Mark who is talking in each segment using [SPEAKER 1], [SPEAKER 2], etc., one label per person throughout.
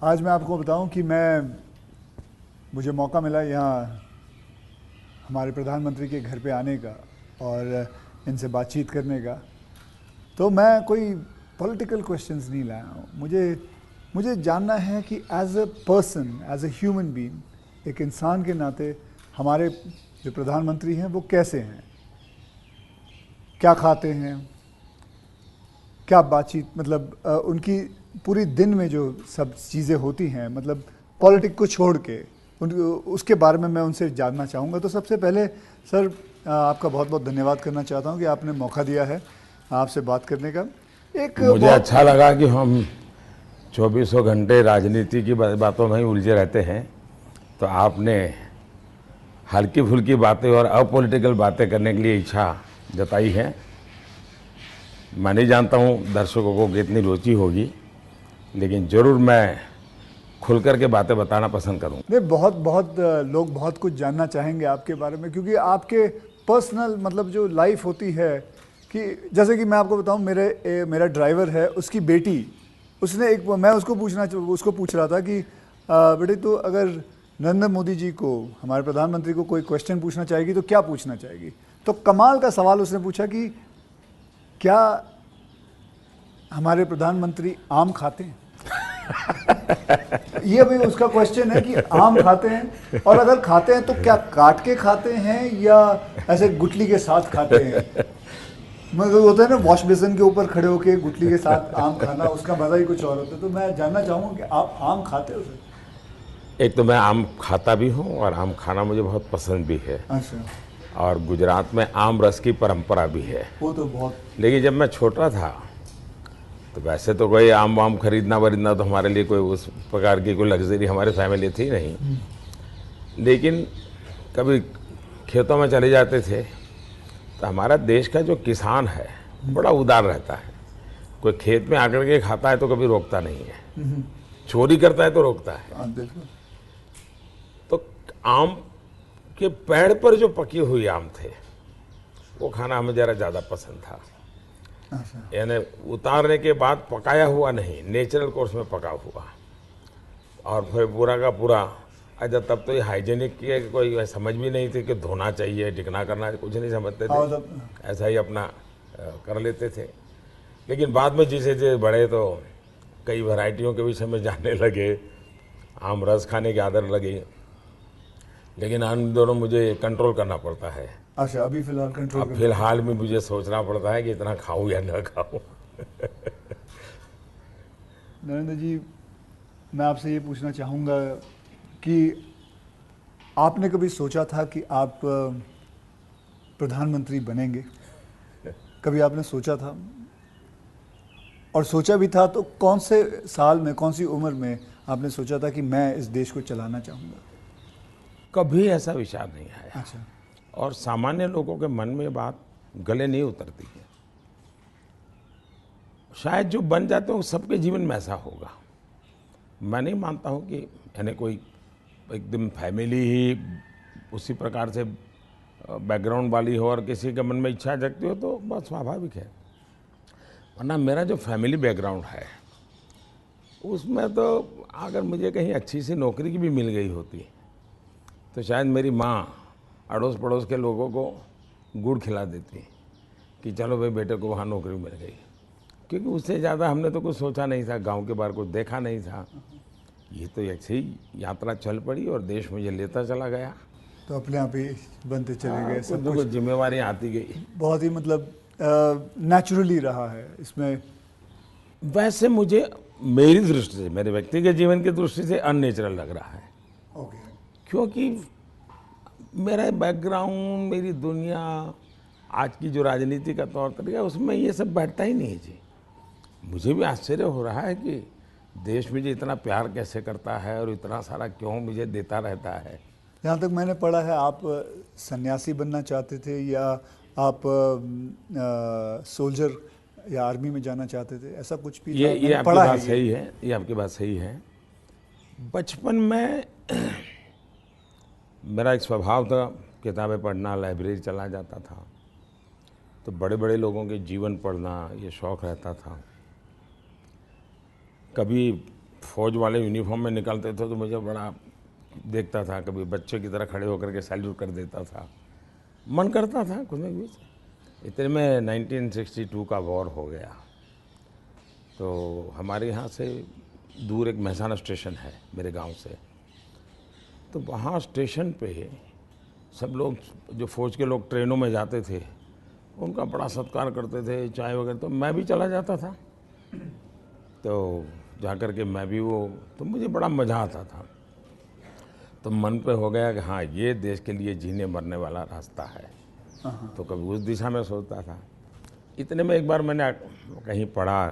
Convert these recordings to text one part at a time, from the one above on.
[SPEAKER 1] आज मैं आपको बताऊं कि मुझे मौका मिला यहाँ हमारे प्रधानमंत्री के घर पे आने का और इनसे बातचीत करने का। तो मैं कोई पॉलिटिकल क्वेश्चंस नहीं लाया हूँ। मुझे मुझे जानना है कि as a person, as a human being, एक इंसान के नाते हमारे जो प्रधानमंत्री हैं वो कैसे हैं, क्या खाते हैं, क्या बातचीत, मतलब उनकी पूरी दिन में जो सब चीज़ें होती हैं, मतलब पॉलिटिक को छोड़ के उसके बारे में मैं उनसे जानना चाहूँगा। तो सबसे पहले सर, आपका बहुत बहुत धन्यवाद करना चाहता हूँ कि आपने मौका दिया है आपसे बात करने का। एक
[SPEAKER 2] मुझे
[SPEAKER 1] बहुत
[SPEAKER 2] अच्छा लगा कि हम चौबीसों घंटे राजनीति की बातों में ही उलझे रहते हैं, तो आपने हल्की फुल्की बातें और अपॉलिटिकल बातें करने के लिए इच्छा जताई है। मैं नहीं जानता हूँ दर्शकों को कितनी रुचि होगी, लेकिन ज़रूर मैं खुल कर के बातें बताना पसंद करूँगा।
[SPEAKER 1] नहीं, बहुत बहुत लोग बहुत कुछ जानना चाहेंगे आपके बारे में, क्योंकि आपके पर्सनल मतलब जो लाइफ होती है, कि जैसे कि मैं आपको बताऊं, मेरा ड्राइवर है, उसकी बेटी, उसने एक मैं उसको पूछ रहा था कि बेटे, तो अगर नरेंद्र मोदी जी को, हमारे प्रधानमंत्री को कोई क्वेश्चन पूछना चाहेगी तो क्या पूछना चाहेगी? तो कमाल का सवाल उसने पूछा कि क्या हमारे प्रधानमंत्री आम खाते हैं? ये भी उसका क्वेश्चन है कि आम खाते हैं, और अगर खाते हैं तो क्या काट के खाते हैं या ऐसे गुठली के साथ खाते हैं? मतलब होता है ना, वॉश बेसिन के ऊपर खड़े होके गुठली के साथ आम खाना, उसका मजा ही कुछ और होता है। तो मैं जानना चाहूंगा कि आप आम खाते हो सर?
[SPEAKER 2] एक तो मैं आम खाता भी हूँ और आम खाना मुझे बहुत पसंद भी है,
[SPEAKER 1] अच्छा।
[SPEAKER 2] और गुजरात में आम रस की परंपरा भी है।
[SPEAKER 1] वो तो बहुत।
[SPEAKER 2] लेकिन जब मैं छोटा था तो वैसे तो कोई आम वाम खरीदना वरीदना तो हमारे लिए कोई उस प्रकार की कोई लग्जरी हमारे फैमिली थी नहीं। लेकिन कभी खेतों में चले जाते थे तो हमारा देश का जो किसान है बड़ा उदार रहता है। कोई खेत में आकर के खाता है तो कभी रोकता नहीं है, चोरी करता है तो रोकता है।
[SPEAKER 1] हाँ, बिल्कुल।
[SPEAKER 2] तो आम के पेड़ पर जो पकी हुई आम थे वो खाना हमें ज़रा ज़्यादा पसंद था।
[SPEAKER 1] अच्छा।
[SPEAKER 2] यानी उतारने के बाद पकाया हुआ नहीं, नेचुरल कोर्स में पका हुआ, और फिर पूरा का पूरा। अच्छा, तब तो ये हाइजीनिक की कोई समझ भी नहीं थी कि धोना चाहिए, टिकना करना, कुछ नहीं समझते
[SPEAKER 1] हाँ,
[SPEAKER 2] थे,
[SPEAKER 1] मतलब
[SPEAKER 2] ऐसा ही अपना कर लेते थे। लेकिन बाद में जैसे जैसे बड़े तो कई वैरायटियों के विषय में जानने लगे, आम रस खाने की आदत लगी। लेकिन इन दोनों मुझे कंट्रोल करना पड़ता है।
[SPEAKER 1] अच्छा, अभी फिलहाल कंट्रोल
[SPEAKER 2] अब
[SPEAKER 1] करना पड़ता
[SPEAKER 2] फिलहाल में मुझे सोचना पड़ता है कि इतना खाऊं या न खाऊं।
[SPEAKER 1] है। नरेंद्र जी, मैं आपसे ये पूछना चाहूँगा कि आपने कभी सोचा था कि आप प्रधानमंत्री बनेंगे? कभी आपने सोचा था? और सोचा भी था तो कौन से साल में, कौन सी उम्र में आपने सोचा था कि मैं इस देश को चलाना चाहूँगा?
[SPEAKER 2] कभी ऐसा विचार नहीं आया,
[SPEAKER 1] अच्छा।
[SPEAKER 2] और सामान्य लोगों के मन में बात गले नहीं उतरती है। शायद जो बन जाते हैं वो सबके जीवन में ऐसा होगा। मैं नहीं मानता हूँ कि यानी कोई एकदम फैमिली ही उसी प्रकार से बैकग्राउंड वाली हो और किसी के मन में इच्छा जगती हो तो बहुत स्वाभाविक है। वरना मेरा जो फैमिली बैकग्राउंड है उसमें तो अगर मुझे कहीं अच्छी सी नौकरी की भी मिल गई होती तो शायद मेरी माँ अड़ोस पड़ोस के लोगों को गुड़ खिला देती कि चलो भाई बेटे को वहाँ नौकरी मिल गई। क्योंकि उससे ज़्यादा हमने तो कुछ सोचा नहीं था, गांव के बाहर कुछ देखा नहीं था। ये तो ऐसे ही यात्रा चल पड़ी और देश मुझे लेता चला गया।
[SPEAKER 1] तो अपने आप ही बनते चले गए
[SPEAKER 2] कुछ
[SPEAKER 1] सब
[SPEAKER 2] न
[SPEAKER 1] कुछ।
[SPEAKER 2] कुछ जिम्मेवारी आती गई।
[SPEAKER 1] बहुत ही मतलब नेचुरली रहा है इसमें।
[SPEAKER 2] वैसे मुझे मेरी दृष्टि से, मेरे व्यक्तिगत जीवन की दृष्टि से अननेचुरल लग रहा है,
[SPEAKER 1] ओके।
[SPEAKER 2] क्योंकि मेरा बैकग्राउंड, मेरी दुनिया, आज की जो राजनीति का तौर तरीका, उसमें ये सब बैठता ही नहीं है जी। मुझे भी आश्चर्य हो रहा है कि देश मुझे इतना प्यार कैसे करता है और इतना सारा क्यों मुझे देता रहता है।
[SPEAKER 1] जहाँ तक मैंने पढ़ा है, आप सन्यासी बनना चाहते थे, या आप सोल्जर या आर्मी में जाना चाहते थे, ऐसा कुछ भी था,
[SPEAKER 2] ये
[SPEAKER 1] मैंने
[SPEAKER 2] आपकी
[SPEAKER 1] पढ़ा
[SPEAKER 2] बात
[SPEAKER 1] है ये।
[SPEAKER 2] सही है, ये आपकी बात सही है। बचपन में मेरा एक स्वभाव था किताबें पढ़ना, लाइब्रेरी चला जाता था, तो बड़े बड़े लोगों के जीवन पढ़ना ये शौक़ रहता था। कभी फौज वाले यूनिफॉर्म में निकलते थे तो मुझे बड़ा देखता था, कभी बच्चे की तरह खड़े होकर के सैल्यूट कर देता था, मन करता था कुछ ना कुछ। इतने में 1962 का वॉर हो गया, तो हमारे यहाँ से दूर एक महसाना स्टेशन है मेरे गांव से, तो वहाँ स्टेशन पे सब लोग, जो फौज के लोग ट्रेनों में जाते थे, उनका बड़ा सत्कार करते थे, चाय वगैरह, तो मैं भी चला जाता था। तो जाकर के मैं भी वो, तो मुझे बड़ा मज़ा आता था। तो मन पे हो गया कि हाँ, ये देश के लिए जीने मरने वाला रास्ता है। तो कभी उस दिशा में सोचता था। इतने में एक बार मैंने कहीं पढ़ा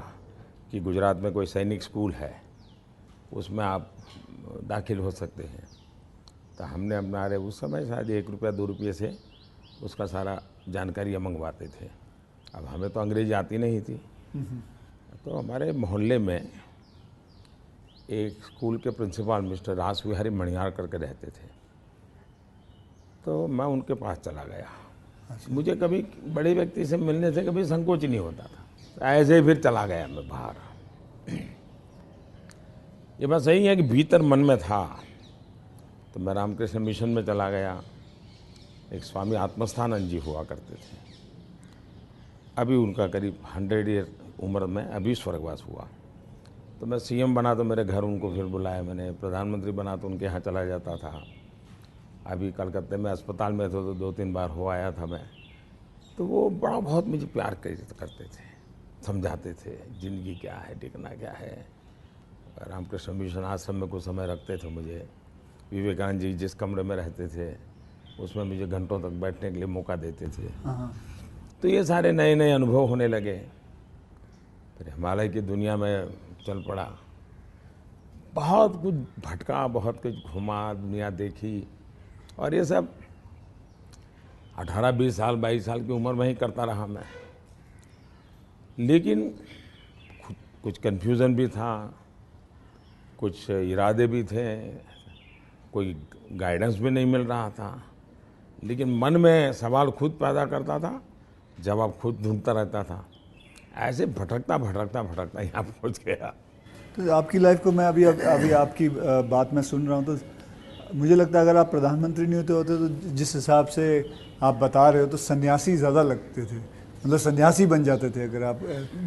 [SPEAKER 2] कि गुजरात में कोई सैनिक स्कूल है, उसमें आप दाखिल हो सकते हैं। तो हमने अपना, अरे उस समय शायद 1 रुपया 2 रुपये से उसका सारा जानकारियाँ मंगवाते थे। अब हमें तो अंग्रेजी आती नहीं थी, तो हमारे मोहल्ले में एक स्कूल के प्रिंसिपल मिस्टर रास विहारी मणियार करके रहते थे, तो मैं उनके पास चला गया। मुझे कभी बड़े व्यक्ति से मिलने से कभी संकोच नहीं होता था, ऐसे ही फिर चला गया मैं बाहर। ये बात सही है कि भीतर मन में था, तो मैं रामकृष्ण मिशन में चला गया। एक स्वामी आत्मस्थानंद जी हुआ करते थे, अभी उनका करीब 100 ईयर उम्र में अभी स्वर्गवास हुआ। तो मैं सीएम बना तो मेरे घर उनको फिर बुलाया मैंने, प्रधानमंत्री बना तो उनके यहाँ चला जाता था। अभी कलकत्ते में अस्पताल में थे तो 2-3 बार हो आया था मैं। तो वो बड़ा बहुत मुझे प्यार करते थे, समझाते थे ज़िंदगी क्या है, टिकना क्या है। रामकृष्ण मिशन आश्रम में कुछ समय रखते थे मुझे। विवेकानंद जी जिस कमरे में रहते थे उसमें मुझे घंटों तक बैठने के लिए मौका देते थे। तो ये सारे नए नए अनुभव होने लगे। फिर हिमालय की दुनिया में चल पड़ा, बहुत कुछ भटका, बहुत कुछ घुमा, दुनिया देखी, और ये सब 18-20 साल 22 साल की उम्र में ही करता रहा मैं। लेकिन कुछ कन्फ्यूज़न भी था, कुछ इरादे भी थे, कोई गाइडेंस भी नहीं मिल रहा था, लेकिन मन में सवाल खुद पैदा करता था, जवाब खुद ढूंढता रहता था। ऐसे भटकता भटकता यहाँ पहुँच गया।
[SPEAKER 1] तो आपकी लाइफ को मैं अभी आपकी बात मैं सुन रहा हूँ, तो मुझे लगता है अगर आप प्रधानमंत्री नहीं होते तो जिस हिसाब से आप बता रहे हो तो सन्यासी ज़्यादा लगते थे, मतलब सन्यासी बन जाते थे अगर आप।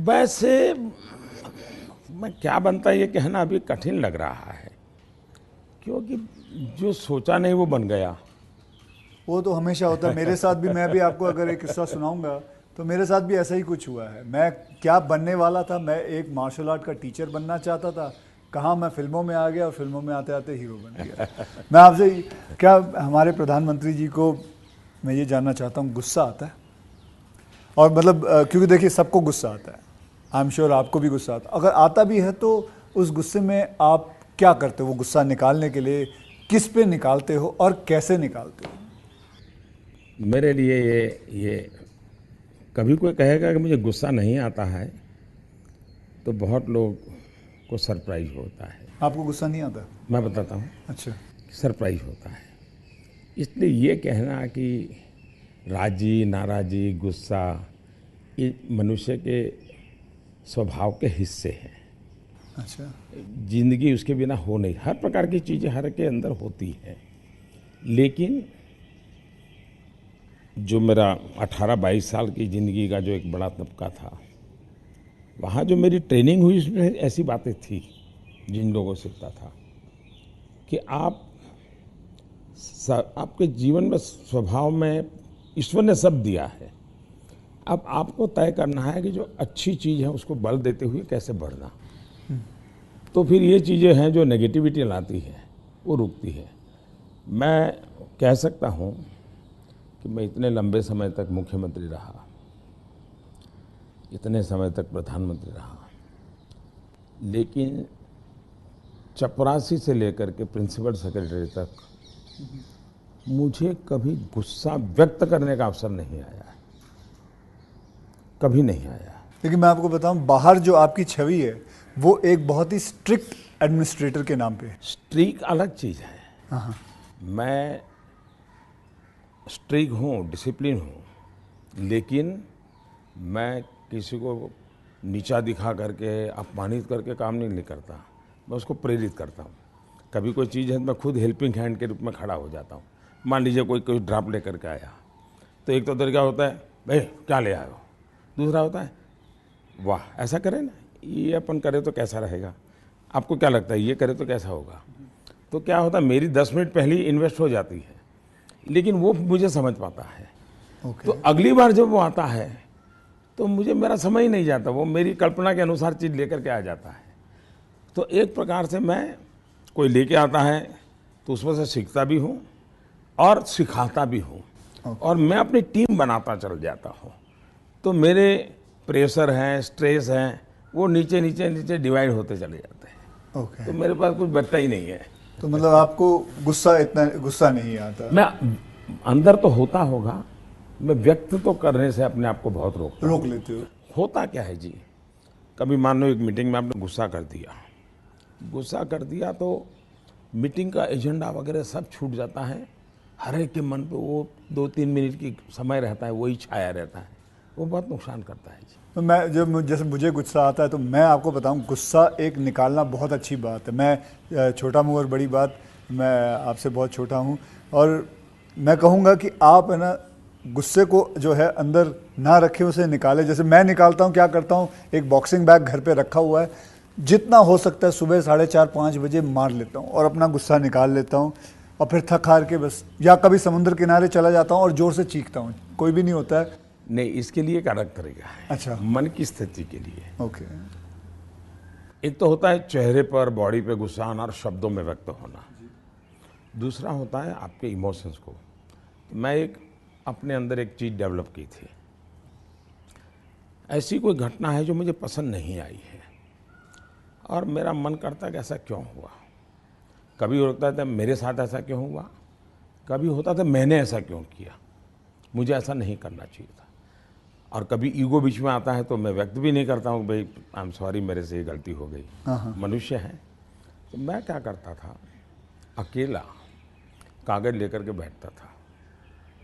[SPEAKER 2] वैसे मैं क्या बनता ये कहना अभी कठिन लग रहा है, क्योंकि जो सोचा नहीं वो बन गया।
[SPEAKER 1] वो तो हमेशा होता है, मेरे साथ भी। मैं भी आपको अगर एक किस्सा सुनाऊंगा तो मेरे साथ भी ऐसा ही कुछ हुआ है। मैं क्या बनने वाला था, मैं एक मार्शल आर्ट का टीचर बनना चाहता था, कहाँ मैं फिल्मों में आ गया और फिल्मों में आते आते हीरो बन गया। मैं आपसे क्या, हमारे प्रधानमंत्री जी को मैं ये जानना चाहता हूँ, गुस्सा आता है? और मतलब क्योंकि देखिए सबको गुस्सा आता है, आई एम श्योर आपको भी गुस्सा आता है। अगर आता भी है तो उस गुस्से में आप क्या करते हो? वो गुस्सा निकालने के लिए किस पे निकालते हो और कैसे निकालते हो?
[SPEAKER 2] मेरे लिए ये कभी कोई कहेगा कि मुझे गुस्सा नहीं आता है तो बहुत लोग को सरप्राइज होता है।
[SPEAKER 1] आपको गुस्सा नहीं आता?
[SPEAKER 2] मैं बताता हूँ।
[SPEAKER 1] अच्छा।
[SPEAKER 2] सरप्राइज होता है। इसलिए ये कहना कि राजी नाराजी गुस्सा ये मनुष्य के स्वभाव के हिस्से हैं।
[SPEAKER 1] अच्छा।
[SPEAKER 2] जिंदगी उसके बिना हो नहीं, हर प्रकार की चीज़ें हर के अंदर होती हैं। लेकिन जो मेरा 18-22 साल की ज़िंदगी का जो एक बड़ा तबका था, वहाँ जो मेरी ट्रेनिंग हुई उसमें ऐसी बातें थी जिन लोगों से सीखता था कि आपके जीवन में स्वभाव में ईश्वर ने सब दिया है। अब आपको तय करना है कि जो अच्छी चीज़ है उसको बल देते हुए कैसे बढ़ना। तो फिर ये चीज़ें हैं जो नेगेटिविटी लाती है वो रुकती है। मैं कह सकता हूँ कि मैं इतने लंबे समय तक मुख्यमंत्री रहा, इतने समय तक प्रधानमंत्री रहा, लेकिन चपरासी से लेकर के प्रिंसिपल सेक्रेटरी तक मुझे कभी गुस्सा व्यक्त करने का अवसर नहीं आया, कभी नहीं आया।
[SPEAKER 1] लेकिन मैं आपको बताऊं, बाहर जो आपकी छवि है वो एक बहुत ही स्ट्रिक्ट एडमिनिस्ट्रेटर के नाम पे है।
[SPEAKER 2] स्ट्रिक्ट अलग चीज़ है।
[SPEAKER 1] हाँ।
[SPEAKER 2] मैं स्ट्रिक्ट हूँ, डिसिप्लिन हूँ, लेकिन मैं किसी को नीचा दिखा करके अपमानित करके काम नहीं करता। मैं उसको प्रेरित करता हूँ। कभी कोई चीज़ है तो मैं खुद हेल्पिंग हैंड के रूप में खड़ा हो जाता हूँ। मान लीजिए कोई ड्राफ्ट लेकर के आया, तो एक तो तरीका होता है, भाई क्या ले आए हो। दूसरा होता है, वाह ऐसा करें ना, ये अपन करें तो कैसा रहेगा, आपको क्या लगता है ये करें तो कैसा होगा। तो क्या होता है, मेरी 10 मिनट पहले ही इन्वेस्ट हो जाती है, लेकिन वो मुझे समझ पाता है।
[SPEAKER 1] ओके।
[SPEAKER 2] तो अगली बार जब वो आता है तो मुझे मेरा समय ही नहीं जाता, वो मेरी कल्पना के अनुसार चीज़ लेकर के आ जाता है। तो एक प्रकार से मैं, कोई लेके आता है तो उसमें से सीखता भी हूँ और सिखाता भी हूँ, और मैं अपनी टीम बनाता चल जाता हूँ। तो मेरे प्रेशर हैं, स्ट्रेस हैं, वो नीचे नीचे नीचे डिवाइड होते चले जाते हैं।
[SPEAKER 1] ओके।
[SPEAKER 2] तो मेरे पास कुछ बचता ही नहीं है।
[SPEAKER 1] तो मतलब आपको इतना गुस्सा नहीं आता?
[SPEAKER 2] मैं अंदर तो होता होगा, मैं व्यक्त तो करने से अपने आप को बहुत
[SPEAKER 1] रोक लेते हो?
[SPEAKER 2] होता क्या है जी, कभी मान लो एक मीटिंग में आपने गुस्सा कर दिया तो मीटिंग का एजेंडा वगैरह सब छूट जाता है। हर एक के मन पे वो 2-3 मिनट की समय रहता है, वही छाया रहता है, वो बहुत नुकसान करता है जी।
[SPEAKER 1] तो मैं जैसे मुझे गुस्सा आता है तो मैं आपको बताऊं, गुस्सा एक निकालना बहुत अच्छी बात है। मैं छोटा मुँह और बड़ी बात, मैं आपसे बहुत छोटा हूं, और मैं कहूँगा कि आप है ना गुस्से को जो है अंदर ना रखें, उसे निकालें। जैसे मैं निकालता हूं, क्या करता हूं, एक बॉक्सिंग बैग घर पे रखा हुआ है, जितना हो सकता है सुबह 4:30-5 बजे मार लेता हूं और अपना गुस्सा निकाल लेता हूं, और फिर थक हार के बस, या कभी समुद्र किनारे चला जाता हूं और जोर से चीखता हूं, कोई भी नहीं होता है।
[SPEAKER 2] नहीं, इसके लिए एक अलग तरीका है।
[SPEAKER 1] अच्छा।
[SPEAKER 2] मन की स्थिति के लिए
[SPEAKER 1] ओके।
[SPEAKER 2] एक तो होता है चेहरे पर, बॉडी पे गुस्सा आना और शब्दों में व्यक्त होना। दूसरा होता है आपके इमोशंस को। मैं अपने अंदर एक चीज़ डेवलप की थी। ऐसी कोई घटना है जो मुझे पसंद नहीं आई है और मेरा मन करता है कि ऐसा क्यों हुआ। कभी होता था मेरे साथ ऐसा क्यों हुआ, कभी होता था मैंने ऐसा क्यों किया, मुझे ऐसा नहीं करना चाहिए था। और कभी ईगो बीच में आता है तो मैं व्यक्त भी नहीं करता हूँ, भाई आई एम सॉरी, मेरे से ये गलती हो गई, मनुष्य है। तो मैं क्या करता था, अकेला कागज़ लेकर के बैठता था,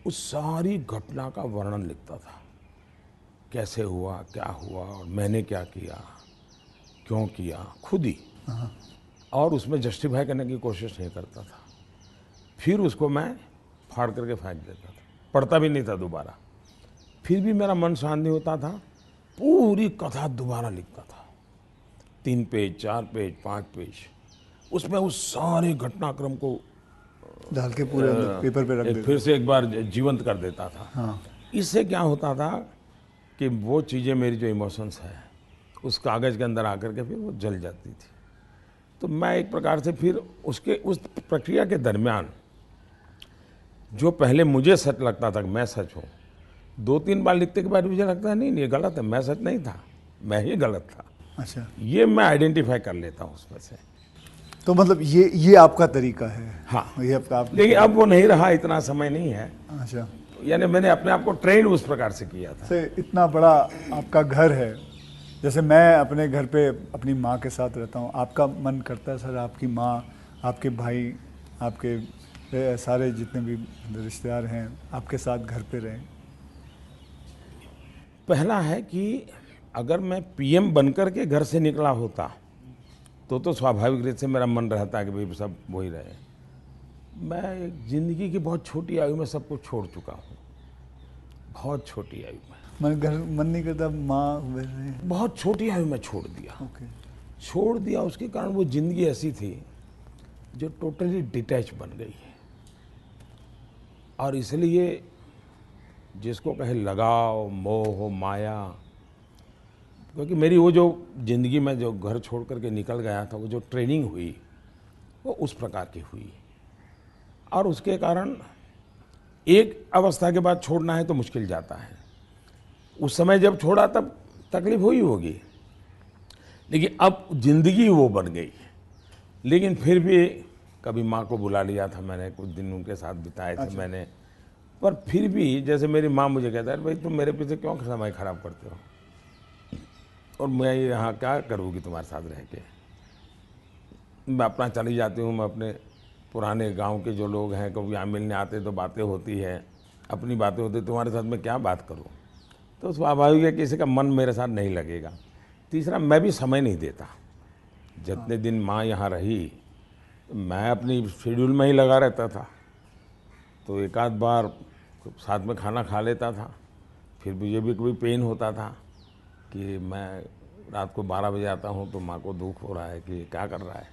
[SPEAKER 2] उस सारी घटना का वर्णन लिखता था, कैसे हुआ, क्या हुआ और मैंने क्या किया, क्यों किया, खुद ही। और उसमें जस्टिफाई करने की कोशिश नहीं करता था। फिर उसको मैं फाड़ करके फेंक देता था, पढ़ता भी नहीं था दोबारा। फिर भी मेरा मन शांत नहीं होता था, पूरी कथा दोबारा लिखता था, 3 पेज, 4 पेज, 5 पेज, उसमें उस सारे घटनाक्रम को
[SPEAKER 1] डाल के पूरे पेपर पे रख देते,
[SPEAKER 2] फिर से एक बार जीवंत कर देता था।
[SPEAKER 1] हाँ।
[SPEAKER 2] इससे क्या होता था कि वो चीज़ें, मेरी जो इमोशंस है उस कागज़ के अंदर आकर के फिर वो जल जाती थी। तो मैं एक प्रकार से फिर उस प्रक्रिया के दरमियान, जो पहले मुझे सच लगता था कि मैं सच हूँ, 2-3 बार लिखने के बाद मुझे लगता है नहीं ये गलत है, मैं सच नहीं था, मैं ही गलत था।
[SPEAKER 1] अच्छा।
[SPEAKER 2] ये मैं आइडेंटिफाई कर लेता हूँ उसमें से।
[SPEAKER 1] तो मतलब ये आपका तरीका है?
[SPEAKER 2] हाँ।
[SPEAKER 1] ये आपका
[SPEAKER 2] लेकिन अब वो नहीं रहा, इतना समय नहीं है।
[SPEAKER 1] अच्छा।
[SPEAKER 2] यानी मैंने अपने आप को ट्रेन उस प्रकार से किया था।
[SPEAKER 1] से इतना बड़ा आपका घर है, जैसे मैं अपने घर पे अपनी माँ के साथ रहता हूँ, आपका मन करता है सर आपकी माँ, आपके भाई, आपके सारे जितने भी रिश्तेदार हैं आपके साथ घर पे रहें?
[SPEAKER 2] पहला है कि अगर मैं पीएम बनकर के घर से निकला होता तो स्वाभाविक रूप से मेरा मन रहता है कि भाई सब वही रहे। मैं एक ज़िंदगी की बहुत छोटी आयु में सब कुछ छोड़ चुका हूँ, बहुत छोटी आयु में।
[SPEAKER 1] मन नहीं करता माँ वैसे?
[SPEAKER 2] बहुत छोटी आयु में छोड़ दिया।
[SPEAKER 1] ओके।
[SPEAKER 2] छोड़ दिया, उसके कारण वो ज़िंदगी ऐसी थी जो टोटली डिटैच बन गई है। और इसलिए जिसको कहे लगाव, मोह, माया, क्योंकि मेरी वो जो ज़िंदगी में जो घर छोड़ करके निकल गया था, वो जो ट्रेनिंग हुई वो उस प्रकार की हुई। और उसके कारण एक अवस्था के बाद छोड़ना है तो मुश्किल जाता है। उस समय जब छोड़ा तब तकलीफ हुई होगी, लेकिन अब ज़िंदगी वो बन गई। लेकिन फिर भी कभी माँ को बुला लिया था मैंने, कुछ दिन उनके साथ बिताए थे मैंने। पर फिर भी जैसे मेरी माँ मुझे कहता है, भाई तुम मेरे पीछे क्यों समय खराब करते हो, और मैं यहाँ क्या करूँगी तुम्हारे साथ रह के। मैं अपना चली जाती हूँ, मैं अपने पुराने गांव के जो लोग हैं कभी यहाँ मिलने आते तो बातें होती है, अपनी बातें होती, तुम्हारे साथ मैं क्या बात करूँ। तो स्वाभाविक है किसी का मन मेरे साथ नहीं लगेगा। तीसरा, मैं भी समय नहीं देता। जितने दिन माँ यहाँ रही मैं अपनी शेड्यूल में ही लगा रहता था, तो एक आध बार साथ में खाना खा लेता था। फिर मुझे भी कभी पेन होता था कि मैं रात को 12 बजे आता हूँ तो माँ को दुख हो रहा है कि क्या कर रहा है।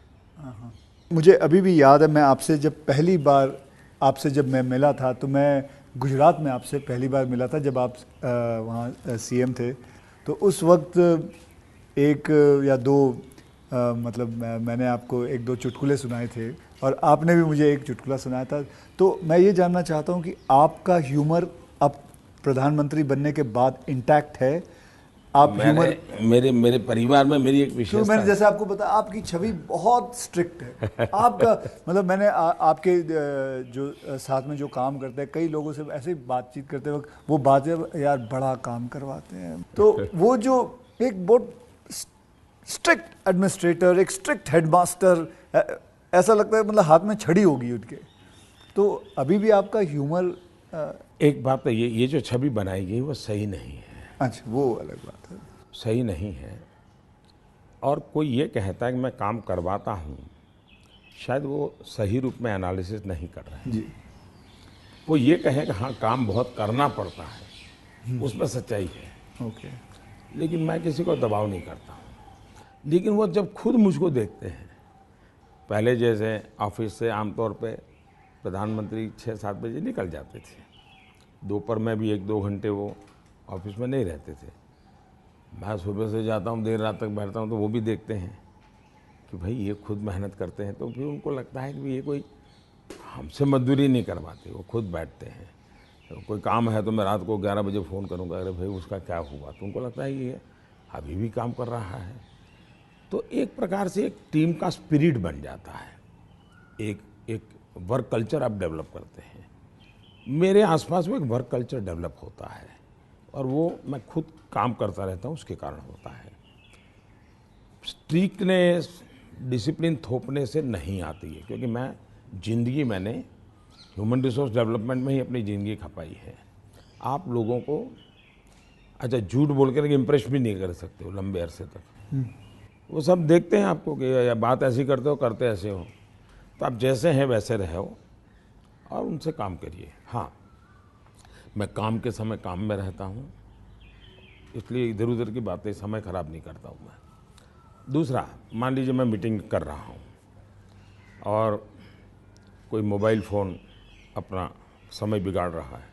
[SPEAKER 1] मुझे अभी भी याद है, मैं आपसे जब पहली बार आपसे जब मैं मिला था, तो मैं गुजरात में आपसे पहली बार मिला था जब आप वहाँ सीएम थे। तो उस वक्त एक या दो मतलब मैंने आपको एक दो चुटकुले सुनाए थे और आपने भी मुझे एक चुटकुला सुनाया था। तो मैं ये जानना चाहता हूँ कि आपका ह्यूमर अब प्रधानमंत्री बनने के बाद इंटैक्ट है? आप ह्यूमर,
[SPEAKER 2] मेरे मेरे परिवार में मेरी एक
[SPEAKER 1] क्यों,
[SPEAKER 2] विशेषता
[SPEAKER 1] मैंने
[SPEAKER 2] है।
[SPEAKER 1] जैसे आपको बताया आपकी छवि बहुत स्ट्रिक्ट है। आपका मतलब मैंने आपके जो साथ में जो काम करते हैं कई लोगों से ऐसे ही बातचीत करते वक्त वो बातें, यार बड़ा काम करवाते हैं, तो वो जो एक बहुत स्ट्रिक्ट एडमिनिस्ट्रेटर, एक स्ट्रिक्ट हेडमास्टर, ऐसा लगता है मतलब हाथ में छड़ी होगी उनके। तो अभी भी आपका ह्यूमर
[SPEAKER 2] एक बात है, ये जो छवि बनाई गई वो सही नहीं है।
[SPEAKER 1] अच्छा, वो अलग बात है।
[SPEAKER 2] सही नहीं है। और कोई ये कहता है कि मैं काम करवाता हूँ, शायद वो सही रूप में एनालिसिस नहीं कर रहा है।
[SPEAKER 1] जी।
[SPEAKER 2] वो ये कहे कि हाँ काम बहुत करना पड़ता है, उसमें सच्चाई है।
[SPEAKER 1] ओके।
[SPEAKER 2] लेकिन मैं किसी को दबाव नहीं करता हूँ। लेकिन वो जब खुद मुझको देखते हैं, पहले जैसे ऑफिस से आमतौर पे प्रधानमंत्री 6-7 बजे निकल जाते थे, दोपहर में भी 1-2 घंटे वो ऑफिस में नहीं रहते थे। मैं सुबह से जाता हूँ, देर रात तक बैठता हूँ, तो वो भी देखते हैं कि भाई ये खुद मेहनत करते हैं। तो फिर उनको लगता है कि ये कोई हमसे मजदूरी नहीं करवाते, वो खुद बैठते हैं। तो कोई काम है तो मैं रात को 11 बजे फ़ोन करूँगा, अरे भाई उसका क्या हुआ, तो उनको लगता है कि ये अभी भी काम कर रहा है। तो एक प्रकार से एक टीम का स्पिरिट बन जाता है, एक वर्क कल्चर आप डेवलप करते हैं। मेरे आसपास में एक वर्क कल्चर डेवलप होता है और वो मैं खुद काम करता रहता हूँ, उसके कारण होता है। स्ट्रिक्टनेस, डिसिप्लिन थोपने से नहीं आती है, क्योंकि मैं ज़िंदगी मैंने ह्यूमन रिसोर्स डेवलपमेंट में ही अपनी ज़िंदगी खपाई है। आप लोगों को अच्छा झूठ बोल कर इम्प्रेस भी नहीं कर सकते हो लंबे अरसे तक। वो सब देखते हैं आपको कि या बात ऐसी करते हो, करते ऐसे हो। तो आप जैसे हैं वैसे रहो और उनसे काम करिए। हाँ, मैं काम के समय काम में रहता हूँ, इसलिए इधर उधर की बातें समय ख़राब नहीं करता हूँ मैं। दूसरा, मान लीजिए मैं मीटिंग कर रहा हूँ और कोई मोबाइल फ़ोन अपना समय बिगाड़ रहा है,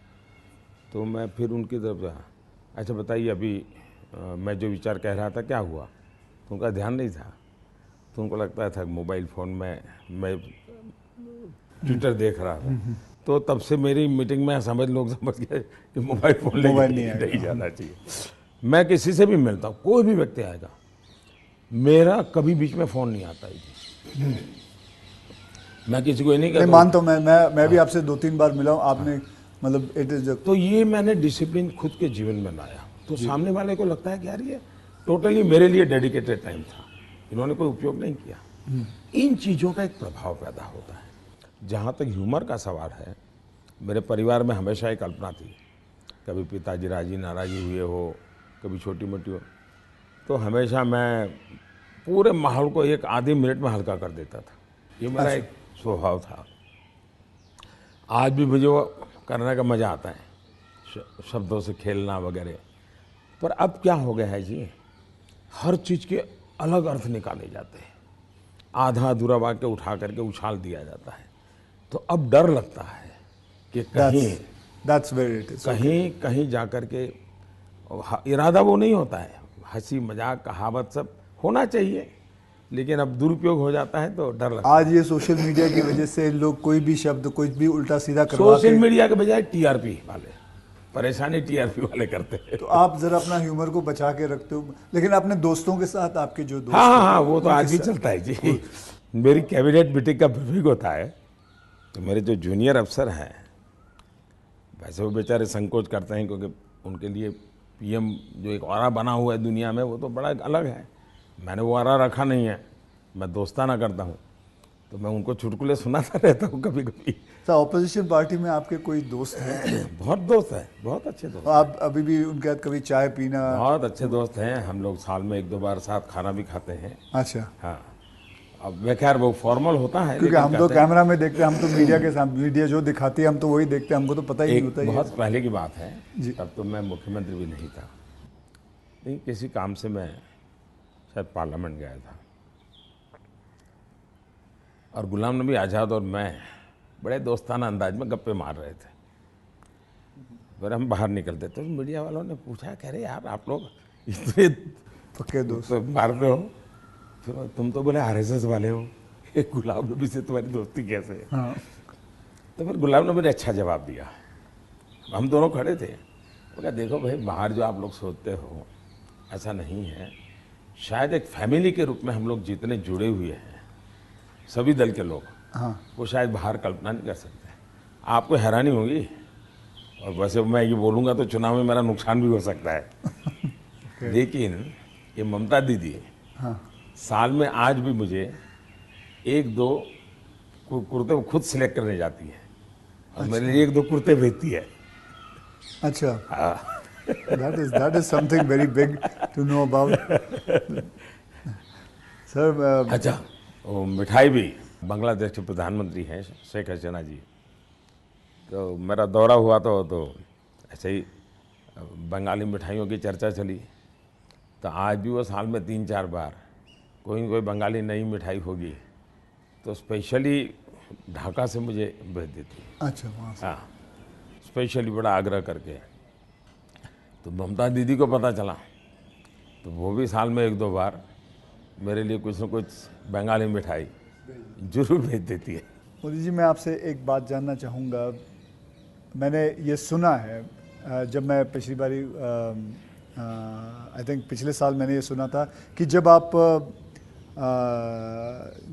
[SPEAKER 2] तो मैं फिर उनकी तरफ जा, अच्छा बताइए अभी मैं जो विचार कह रहा था क्या हुआ, तो उनका ध्यान नहीं था। तो उनको लगता था मोबाइल फ़ोन में मैं ट्विटर देख रहा था। तो तब से मेरी मीटिंग में लोग समझ गए कि मोबाइल फ़ोन लेके नहीं जाना चाहिए। मैं किसी से भी मिलता हूँ, कोई भी व्यक्ति आएगा, मेरा कभी बीच में फ़ोन नहीं आता है। मैं किसी को ये नहीं कहता।
[SPEAKER 1] मानता हूँ, मैं भी आपसे 2-3 बार मिला हूँ, आपने मतलब इट इज।
[SPEAKER 2] तो ये मैंने डिसिप्लिन खुद के जीवन में लाया, तो सामने वाले को लगता है कि यार ये टोटली मेरे लिए डेडिकेटेड टाइम था, इन्होंने कोई उपयोग नहीं किया। इन चीज़ों का एक प्रभाव पैदा होता है। जहाँ तक ह्यूमर का सवाल है, मेरे परिवार में हमेशा एक कल्पना थी, कभी पिताजी राजी नाराज़ी हुए हो, कभी छोटी मोटी हो, तो हमेशा मैं पूरे माहौल को एक आधे मिनट में हल्का कर देता था। ये मेरा एक स्वभाव था। आज भी मुझे वो करने का मज़ा आता है, शब्दों से खेलना वगैरह। पर अब क्या हो गया है जी, हर चीज़ के अलग अर्थ निकाले जाते हैं, आधा अधूरा वाक्य उठा करके उछाल दिया जाता है। तो अब डर लगता है कि कहीं जा कर के, इरादा वो नहीं होता है, हंसी मजाक कहावत सब होना चाहिए, लेकिन अब दुरुपयोग हो जाता है तो डर लगता है।
[SPEAKER 1] आज ये सोशल मीडिया की वजह से लोग कोई भी शब्द कुछ भी उल्टा सीधा करवा के,
[SPEAKER 2] सोशल मीडिया के बजाय टीआरपी वाले, परेशानी टीआरपी वाले करते हैं।
[SPEAKER 1] तो आप जरा अपना ह्यूमर को बचा के रखते हो, लेकिन अपने दोस्तों के साथ, आपके जो दोस्त
[SPEAKER 2] हाँ, वो तो आज भी चलता है जी। मेरी कैबिनेट मीटिंग का विवेक होता है, तो मेरे जो जूनियर अफसर हैं, वैसे वो बेचारे संकोच करते हैं, क्योंकि उनके लिए पीएम जो एक ऑरा बना हुआ है दुनिया में, वो तो बड़ा अलग है। मैंने वो ऑरा रखा नहीं है, मैं दोस्ताना करता हूँ, तो मैं उनको चुटकुले सुनाता रहता हूँ कभी कभी।
[SPEAKER 1] सर, ऑपोजिशन पार्टी में आपके कोई दोस्त हैं?
[SPEAKER 2] बहुत दोस्त हैं, बहुत अच्छे दोस्त।
[SPEAKER 1] आप अभी भी उनके साथ कभी चाय पीना?
[SPEAKER 2] बहुत अच्छे दोस्त हैं, हम लोग साल में 1-2 बार साथ खाना भी खाते हैं।
[SPEAKER 1] अच्छा।
[SPEAKER 2] हाँ, अब खैर वो फॉर्मल होता है,
[SPEAKER 1] क्योंकि
[SPEAKER 2] लेकिन
[SPEAKER 1] हम तो
[SPEAKER 2] कहते हैं,
[SPEAKER 1] कैमरा में देखते हैं, हम तो मीडिया के सामने, मीडिया जो दिखाती है हम तो वही देखते हैं, हमको तो पता ही नहीं
[SPEAKER 2] एक
[SPEAKER 1] होता ये।
[SPEAKER 2] बहुत पहले की बात है,
[SPEAKER 1] जी।
[SPEAKER 2] तब तो मैं मुख्यमंत्री भी नहीं था, नहीं किसी काम से मैं शायद पार्लियामेंट गया था, और गुलाम नबी आज़ाद और मैं बड़े दोस्ताना अंदाज में गप्पे मार रहे थे। फिर हम बाहर निकलते तो मीडिया वालों ने पूछा, कह रहे यार आप लोग इतने
[SPEAKER 1] पक्के दोस्त।
[SPEAKER 2] तो मारते हो, फिर तुम तो बोले आरएसएस वाले हो, ये गुलाम नबी से तुम्हारी दोस्ती कैसे है?
[SPEAKER 1] हाँ।
[SPEAKER 2] तो फिर गुलाम नबी ने अच्छा जवाब दिया। हम दोनों खड़े थे, वो कहा देखो भाई, बाहर जो आप लोग सोचते हो ऐसा नहीं है, शायद एक फैमिली के रूप में हम लोग जितने जुड़े हुए हैं सभी दल के लोग,
[SPEAKER 1] हाँ।
[SPEAKER 2] वो शायद बाहर कल्पना नहीं कर सकते। आपको हैरानी होगी, और वैसे मैं ये बोलूँगा तो चुनाव में मेरा नुकसान भी हो सकता है लेकिन ये ममता दीदी
[SPEAKER 1] हाँ।
[SPEAKER 2] साल में आज भी मुझे 1-2 कुर्ते वो खुद सिलेक्ट करने जाती है, और मेरे लिए 1-2 कुर्ते भेजती है।
[SPEAKER 1] अच्छा,
[SPEAKER 2] हाँ।
[SPEAKER 1] that is something very big to know about. Sir,
[SPEAKER 2] अच्छा, वो मिठाई भी, बांग्लादेश के प्रधानमंत्री हैं शेख हसीना जी, तो मेरा दौरा हुआ तो ऐसे ही बंगाली मिठाइयों की चर्चा चली, तो आज भी वो साल में 3-4 बार कोई न कोई बंगाली नई मिठाई होगी तो स्पेशली ढाका से मुझे भेज देती है।
[SPEAKER 1] अच्छा, वहाँ से।
[SPEAKER 2] हाँ, स्पेशली बड़ा आग्रह करके। तो ममता दीदी को पता चला तो वो भी साल में 1-2 बार मेरे लिए कुछ न कुछ बंगाली मिठाई जरूर भेज देती है।
[SPEAKER 1] मोदी जी, मैं आपसे एक बात जानना चाहूँगा। मैंने ये सुना है, जब मैं पिछली बारी आई थिंक पिछले साल मैंने ये सुना था कि जब आप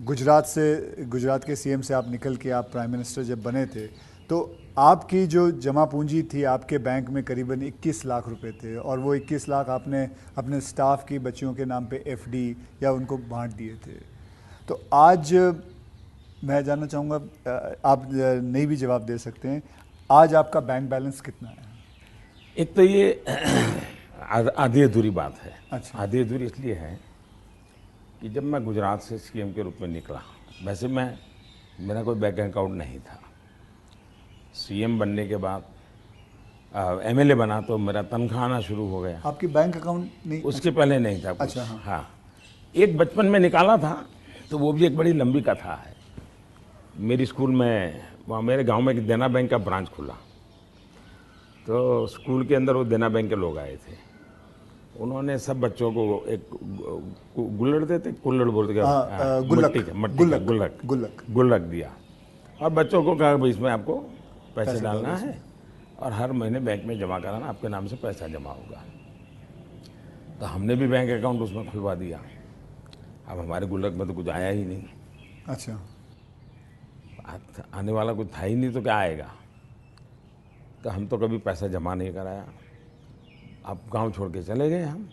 [SPEAKER 1] गुजरात के सीएम से आप निकल के आप प्राइम मिनिस्टर जब बने थे, तो आपकी जो जमा पूंजी थी आपके बैंक में करीबन 21 लाख रुपए थे, और वो 21 लाख आपने अपने स्टाफ की बच्चियों के नाम पे एफडी या उनको बांट दिए थे। तो आज मैं जानना चाहूँगा, आप नहीं भी जवाब दे सकते हैं, आज आपका बैंक बैलेंस कितना है?
[SPEAKER 2] एक तो ये आधी अधूरी बात है।
[SPEAKER 1] अच्छा।
[SPEAKER 2] आधी अधूरी इसलिए है कि जब मैं गुजरात से सीएम के रूप में निकला, वैसे मेरा कोई बैंक अकाउंट नहीं था। सीएम बनने के बाद एमएलए बना तो मेरा तनख्वाह आना शुरू हो गया।
[SPEAKER 1] आपकी बैंक अकाउंट नहीं?
[SPEAKER 2] उसके पहले नहीं था कुछ।
[SPEAKER 1] अच्छा, हाँ।
[SPEAKER 2] हाँ, एक बचपन में निकाला था, तो वो भी एक बड़ी लंबी कथा है। मेरी स्कूल में, वहाँ मेरे गांव में एक देना बैंक का ब्रांच खुला, तो स्कूल के अंदर वो देना बैंक के लोग आए थे। उन्होंने सब बच्चों को एक गुल्लड़ देते, कुल्लड़ बोलते, गुल्लक दिया, और बच्चों को कहा भाई इसमें आपको पैसे डालना है और हर महीने बैंक में जमा कराना, आपके नाम से पैसा जमा होगा। तो हमने भी बैंक अकाउंट उसमें खुलवा दिया। अब हमारे गुल्लक में तो कुछ आया ही नहीं।
[SPEAKER 1] अच्छा।
[SPEAKER 2] आने वाला कुछ था ही नहीं, तो क्या आएगा? तो हम तो कभी पैसा जमा नहीं कराया। अब गांव छोड़ के चले गए हम,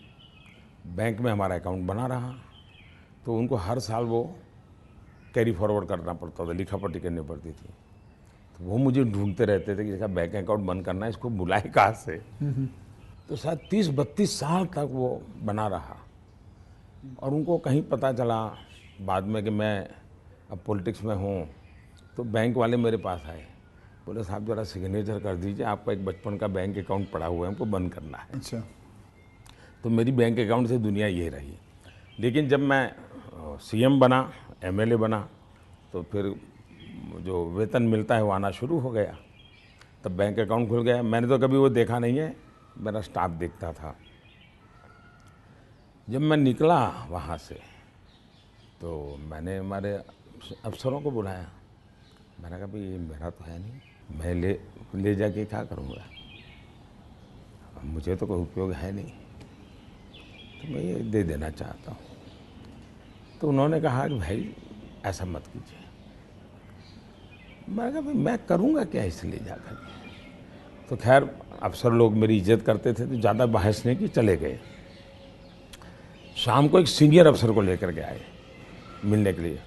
[SPEAKER 2] बैंक में हमारा अकाउंट बना रहा, तो उनको हर साल वो कैरी फॉरवर्ड करना पड़ता था, लिखा पढ़ी करनी पड़ती थी। तो वो मुझे ढूंढते रहते थे कि जैसा बैंक अकाउंट बंद करना है, इसको बुलाए कहाँ से। तो शायद 30-32 साल तक वो बना रहा, और उनको कहीं पता चला बाद में कि मैं अब पॉलिटिक्स में हूँ, तो बैंक वाले मेरे पास आए, बोले साहब जरा सिग्नेचर कर दीजिए, आपका एक बचपन का बैंक अकाउंट पड़ा हुआ है, हमको बंद करना है।
[SPEAKER 1] अच्छा।
[SPEAKER 2] तो मेरी बैंक अकाउंट से दुनिया ये रही। लेकिन जब मैं सीएम बना, एमएलए बना, तो फिर जो वेतन मिलता है वो आना शुरू हो गया, तब बैंक अकाउंट खुल गया। मैंने तो कभी वो देखा नहीं है, मेरा स्टाफ देखता था। जब मैं निकला वहाँ से, तो मैंने हमारे अफसरों को बुलाया, मैंने कहा भाई ये मेरा तो है नहीं, मैं ले जाके क्या करूँगा, मुझे तो कोई उपयोग है नहीं, तो मैं ये दे देना चाहता हूँ। तो उन्होंने कहा कि भाई ऐसा मत कीजिए। मैंने कहा भाई मैं करूँगा क्या इसलिए जाकर के। तो खैर अफसर लोग मेरी इज्जत करते थे, तो ज़्यादा बहस नहीं की, चले गए। शाम को एक सीनियर अफसर को लेकर के आए मिलने के लिए।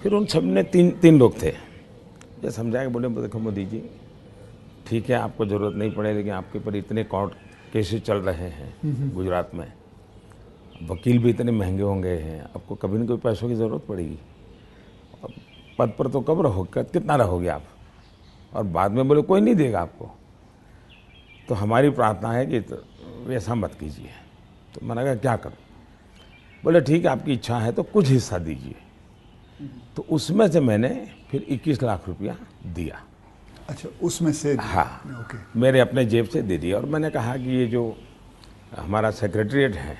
[SPEAKER 2] फिर उन सब ने तीन लोग थे, ये समझाया, बोले देखो मोदी जी, ठीक है आपको ज़रूरत नहीं पड़े, लेकिन आपके ऊपर इतने कोर्ट केसेस चल रहे हैं गुजरात में, वकील भी इतने महंगे होंगे हैं, आपको कभी न कभी पैसों की ज़रूरत पड़ेगी। अब पद पर तो कब रहोगे, कितना रहोगे आप, और बाद में बोले कोई नहीं देगा आपको। तो हमारी प्रार्थना है कि ऐसा मत कीजिए। तो मैंने कहा क्या करूं? बोले ठीक है, आपकी इच्छा है तो कुछ हिस्सा दीजिए। तो उसमें से मैंने फिर 21 लाख रुपया दिया।
[SPEAKER 1] अच्छा, उसमें से
[SPEAKER 2] हाँ,
[SPEAKER 1] ओके।
[SPEAKER 2] मेरे अपने जेब से दे दिया। और मैंने कहा कि ये जो हमारा सेक्रेटरीट है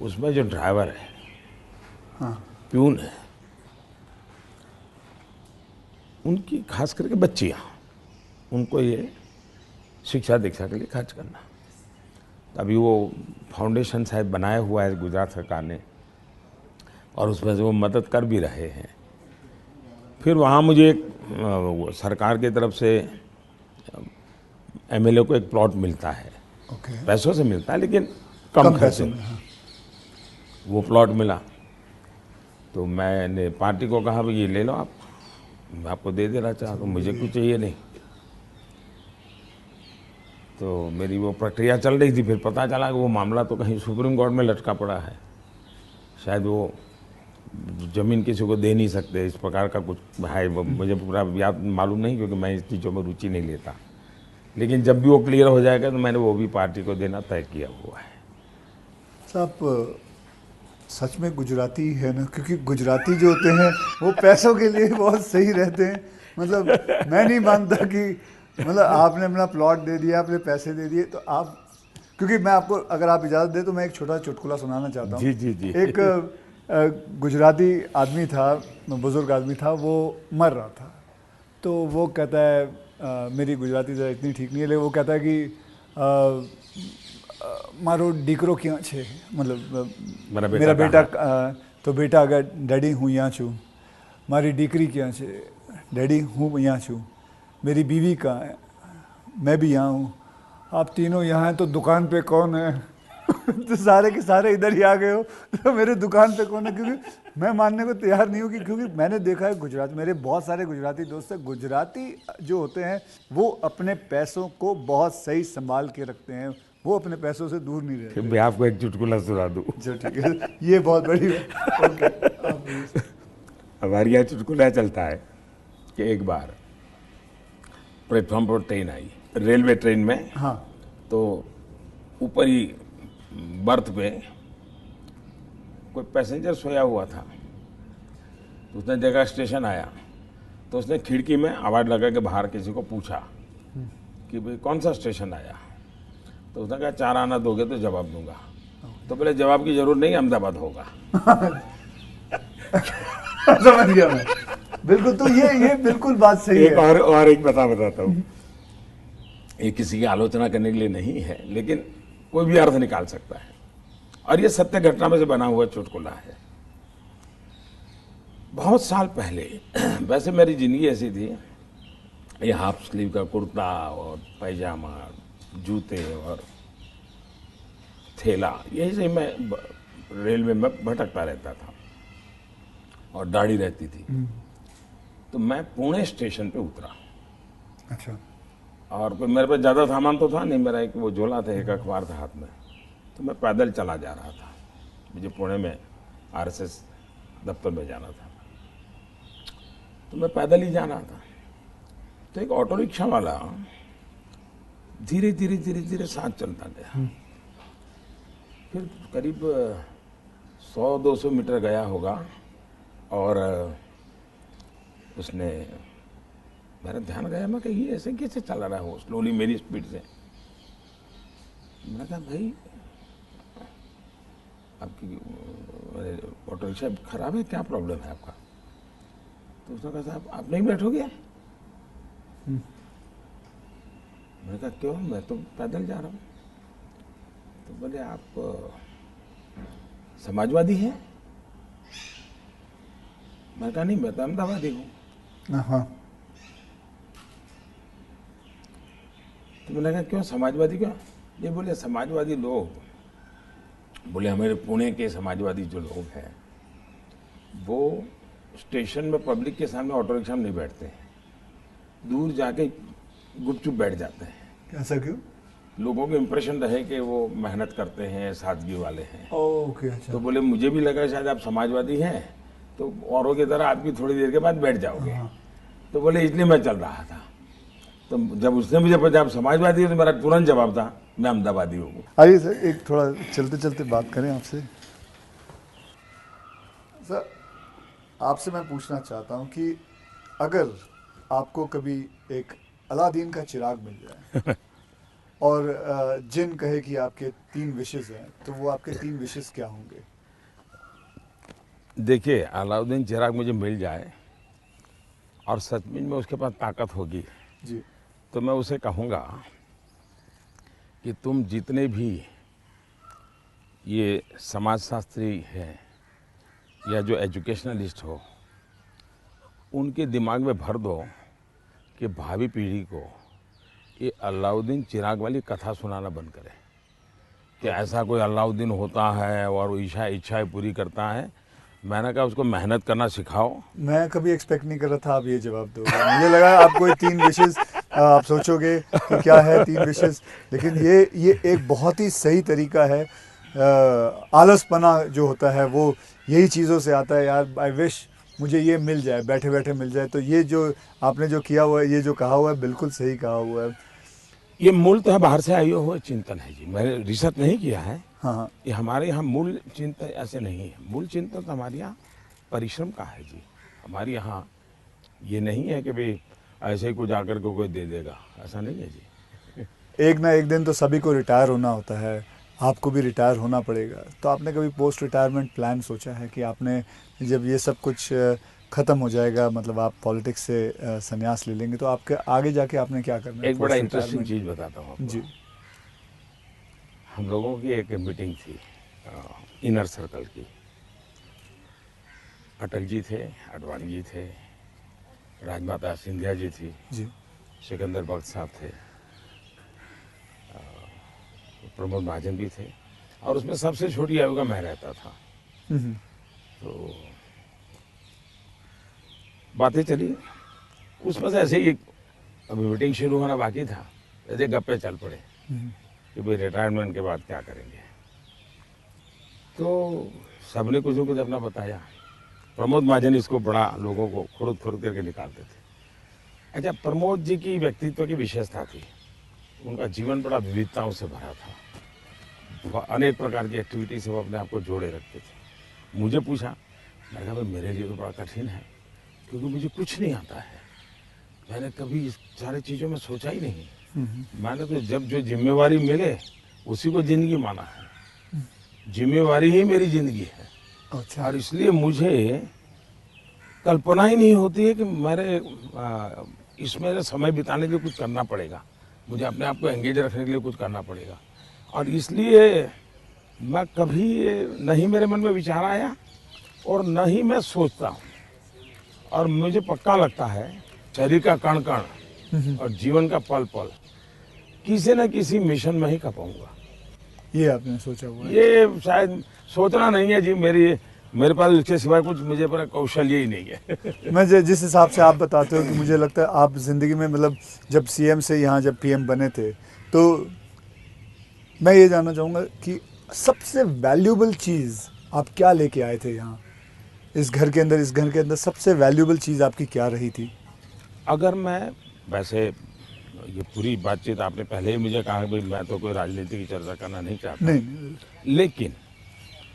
[SPEAKER 2] उसमें जो ड्राइवर है,
[SPEAKER 1] हाँ,
[SPEAKER 2] प्यून है, उनकी खास करके बच्चियाँ, उनको ये शिक्षा दीक्षा के लिए खर्च करना। अभी वो फाउंडेशन शायद बनाया हुआ है गुजरात सरकार ने, और उसमें से वो मदद कर भी रहे हैं। फिर वहाँ मुझे एक सरकार की तरफ से एमएलए को एक प्लॉट मिलता है,
[SPEAKER 1] ओके।
[SPEAKER 2] पैसों से मिलता है लेकिन कम खर्चे
[SPEAKER 1] पैसों
[SPEAKER 2] में।
[SPEAKER 1] में, हाँ।
[SPEAKER 2] वो प्लॉट मिला तो मैंने पार्टी को कहा भाई ये ले लो आप, मैं आपको दे देना चाहता हूँ, मुझे कुछ चाहिए नहीं। तो मेरी वो प्रक्रिया चल रही थी, फिर पता चला कि वो मामला तो कहीं सुप्रीम कोर्ट में लटका पड़ा है, शायद वो ज़मीन किसी को दे नहीं सकते, इस प्रकार का कुछ है। मुझे पूरा याद मालूम नहीं क्योंकि मैं इस चीज़ों में रुचि नहीं लेता। लेकिन जब भी वो क्लियर हो जाएगा तो मैंने वो भी पार्टी को देना तय किया हुआ है।
[SPEAKER 1] साहब सच में गुजराती है ना, क्योंकि गुजराती जो होते हैं वो पैसों के लिए बहुत सही रहते हैं। मतलब मैं नहीं मानता कि मतलब आपने अपना प्लॉट दे दिया, आपने पैसे दे दिए, तो आप, क्योंकि मैं आपको अगर आप इजाज़त दे तो मैं एक छोटा चुटकुला सुनाना चाहता हूँ।
[SPEAKER 2] जी जी जी।
[SPEAKER 1] एक गुजराती आदमी था, बुज़ुर्ग आदमी था, वो मर रहा था। तो वो कहता है मेरी गुजराती ज़रा इतनी ठीक नहीं है, लेकिन वो कहता है कि मारो दीकरो क्यों छे, मतलब मेरा बेटा तो बेटा अगर डैडी हूँ यहाँ छू, मारी दीकरी क्या छे, डैडी हूँ यहाँ छू, मेरी बीवी कहाँ है, मैं भी यहाँ हूँ, आप तीनों यहाँ हैं तो दुकान पे कौन है? तो सारे के सारे इधर ही आ गए हो, तो मेरे दुकान पे कौन है? क्योंकि मैं मानने को तैयार नहीं हूँ कि, क्योंकि मैंने देखा है गुजरात, मेरे बहुत सारे गुजराती दोस्त हैं, गुजराती जो होते हैं वो अपने पैसों को बहुत सही संभाल के रखते हैं, वो अपने पैसों से दूर नहीं रहते।
[SPEAKER 2] मैं आपको एक चुटकुला सुना दूँ।
[SPEAKER 1] चलो ठीक है, ये बहुत बड़ी ओके।
[SPEAKER 2] हमारे यहाँ चुटकुला चलता है कि एक बार प्लेटफॉर्म पर ट्रेन आई, रेलवे ट्रेन में।
[SPEAKER 1] हाँ,
[SPEAKER 2] तो ऊपर ही बर्थ पे कोई पैसेंजर सोया हुआ था। तो उसने देखा स्टेशन आया तो उसने खिड़की में आवाज़ लगा के बाहर किसी को पूछा कि भाई कौन सा स्टेशन आया। तो उसने कहा 4 आना दोगे तो जवाब दूंगा। तो बोले जवाब की जरूरत नहीं, अहमदाबाद होगा।
[SPEAKER 1] समझ गया मैं, बिल्कुल। तो ये बिल्कुल बात सही
[SPEAKER 2] एक
[SPEAKER 1] है।
[SPEAKER 2] और एक बताता हूँ, ये किसी की आलोचना करने के लिए नहीं है लेकिन कोई भी अर्थ निकाल सकता है, और ये सत्य घटना में से बना हुआ चुटकुला है। बहुत साल पहले, वैसे मेरी जिंदगी ऐसी थी, ये हाफ स्लीव का कुर्ता और पैजामा, जूते और थैला, यही से मैं रेलवे में भटकता रहता था और दाढ़ी रहती थी। तो मैं पुणे स्टेशन पे उतरा।
[SPEAKER 1] अच्छा,
[SPEAKER 2] और कोई मेरे पास ज़्यादा सामान तो था नहीं, मेरा एक वो झोला था, एक अखबार था हाथ में। तो मैं पैदल चला जा रहा था, मुझे पुणे में आरएसएस दफ्तर में जाना था, तो मैं पैदल ही जा रहा था। तो एक ऑटो रिक्शा वाला धीरे धीरे धीरे धीरे साथ चलता गया। फिर करीब 100-200 मीटर गया होगा और उसने, मेरा ध्यान गया, मैं कही ऐसे कैसे चला रहा हो स्लोली मेरी स्पीड से। मैंने कहा भाई आपकी ऑटो रिक्शा खराब है, क्या प्रॉब्लम है आपका? तो उसने कहा साहब आप नहीं बैठोगे? मैंने कहा क्यों, मैं तो पैदल जा रहा हूँ। तो बोले आप समाजवादी हैं? मैंने कहा नहीं, मैं तो अहमदाबादी हूँ।
[SPEAKER 1] हाँ,
[SPEAKER 2] तो मैंने कहा क्यों समाजवादी क्यों? ये बोले समाजवादी लोग, बोले हमारे पुणे के समाजवादी जो लोग हैं वो स्टेशन में पब्लिक के सामने ऑटो रिक्शा में नहीं बैठते हैं, दूर जाके गुपचुप बैठ जाते हैं।
[SPEAKER 1] ऐसा क्यों?
[SPEAKER 2] लोगों को इम्प्रेशन रहे कि वो मेहनत करते हैं, सादगी वाले हैं।
[SPEAKER 1] ओके, अच्छा।
[SPEAKER 2] तो बोले मुझे भी लगा शायद आप समाजवादी हैं, तो औरों की तरह आप भी थोड़ी देर के बाद बैठ जाओगे। तो बोले इसलिए मैं चल रहा था। तो जब उसने मुझे पूछा आप समाजवादी हो, तो मेरा तुरंत जवाब था मैं अहमदाबादी हूँ।
[SPEAKER 1] आइए सर, एक थोड़ा चलते चलते बात करें आपसे। सर, आपसे मैं पूछना चाहता हूँ कि अगर आपको कभी एक अलादीन का चिराग मिल जाए और जिन कहे कि आपके 3 विशेस हैं, तो वो आपके 3 विशेस क्या होंगे?
[SPEAKER 2] देखिए, अलाउद्दीन चिराग मुझे मिल जाए और सचमुच में उसके पास ताकत होगी,
[SPEAKER 1] जी।
[SPEAKER 2] तो मैं उसे कहूँगा कि तुम जितने भी ये समाजशास्त्री हैं या जो एजुकेशनलिस्ट हो, उनके दिमाग में भर दो कि भावी पीढ़ी को ये अलाउद्दीन चिराग वाली कथा सुनाना बंद करें कि ऐसा कोई अलाउद्दीन होता है और वो इच्छाएं पूरी करता है। मैंने कहा उसको मेहनत करना सिखाओ।
[SPEAKER 1] मैं कभी एक्सपेक्ट नहीं कर रहा था आप ये जवाब दोगे। मुझे लगा आप कोई 3 विशेस आप सोचोगे कि क्या है 3 विशेस, लेकिन ये एक बहुत ही सही तरीका है। आलसपना जो होता है वो यही चीज़ों से आता है। यार, आई विश मुझे ये मिल जाए, बैठे बैठे मिल जाए। तो ये जो आपने जो किया हुआ है, ये जो कहा हुआ है, बिल्कुल सही कहा हुआ है।
[SPEAKER 2] ये मूलतः बाहर से आए हुए चिंतन है जी, मैंने रिसर्च नहीं किया है।
[SPEAKER 1] हाँ, हाँ।
[SPEAKER 2] ये हमारे यहाँ मूल चिंतन ऐसे नहीं है। मूल चिंतन तो हमारे यहाँ परिश्रम का है जी। हमारे यहाँ ये नहीं है कि भाई ऐसे ही कुछ आकर के कोई दे देगा, ऐसा नहीं है जी।
[SPEAKER 1] एक ना एक दिन तो सभी को रिटायर होना होता है, आपको भी रिटायर होना पड़ेगा। तो आपने कभी पोस्ट रिटायरमेंट प्लान सोचा है कि आपने जब ये सब कुछ ख़त्म हो जाएगा, मतलब आप पॉलिटिक्स से संन्यास ले लेंगे, तो आपके आगे जाके आपने क्या करना है?
[SPEAKER 2] एक बड़ा
[SPEAKER 1] पोस्ट
[SPEAKER 2] इंटरेस्टिंग
[SPEAKER 1] रिटायरमेंट।
[SPEAKER 2] चीज़ बताता हूँ आपको।
[SPEAKER 1] जी।
[SPEAKER 2] हम लोगों की एक मीटिंग थी इनर सर्कल की। अटल जी थे, आडवाणी जी थे, राजमाता सिंधिया जी थी,
[SPEAKER 1] जी।
[SPEAKER 2] सिकंदर बख्श साहब थे, प्रमोद महाजन भी थे, और उसमें सबसे छोटी आयु का मैं रहता था। तो बातें चली, उसमें से ऐसे ही अभी मीटिंग शुरू होना बाकी था, ऐसे गप्पे चल पड़े कि भाई रिटायरमेंट के बाद क्या करेंगे। तो सबने कुछ न कुछ अपना बताया। प्रमोद महाजन इसको बड़ा लोगों को खुद करके निकालते थे। अच्छा, प्रमोद जी की व्यक्तित्व की विशेषता थी, उनका जीवन बड़ा विविधताओं से भरा था। अनेक प्रकार की एक्टिविटी से वो अपने आप को जोड़े रखते थे। मुझे पूछा, मैं कहा भाई मेरे लिए तो बड़ा कठिन है, क्योंकि मुझे कुछ नहीं आता है। मैंने कभी इस सारी चीज़ों में सोचा ही नहीं। मैंने तो जब जो जिम्मेवारी मिले उसी को जिंदगी माना है। जिम्मेवारी ही मेरी जिंदगी है।
[SPEAKER 1] अच्छा।
[SPEAKER 2] और इसलिए मुझे कल्पना ही नहीं होती है कि मेरे इसमें समय बिताने के लिए कुछ करना पड़ेगा, मुझे अपने आप को एंगेज रखने के लिए कुछ करना पड़ेगा। और इसलिए मैं कभी नहीं मेरे मन में विचार आया और न ही मैं सोचता हूँ। और मुझे पक्का लगता है शरीर का कण कण और जीवन का पल पल किसी न किसी मिशन में ही खपाऊंगा।
[SPEAKER 1] ये आपने सोचा हुआ है?
[SPEAKER 2] ये शायद सोचना नहीं है जी, मेरे पास इसके सिवाय कुछ मुझे पर कौशल्य ही नहीं है।
[SPEAKER 1] मैं जिस हिसाब से आप बताते हो कि मुझे लगता है आप ज़िंदगी में, मतलब जब सीएम से यहाँ जब पीएम बने थे, तो मैं ये जानना चाहूँगा कि सबसे वैल्यूबल चीज़ आप क्या लेके आए थे यहाँ, इस घर के अंदर सबसे वैल्यूबल चीज़ आपकी क्या रही थी?
[SPEAKER 2] अगर मैं, वैसे ये पूरी बातचीत आपने पहले ही मुझे कहा कि मैं तो कोई राजनीति की चर्चा करना नहीं चाहता,
[SPEAKER 1] नहीं।
[SPEAKER 2] लेकिन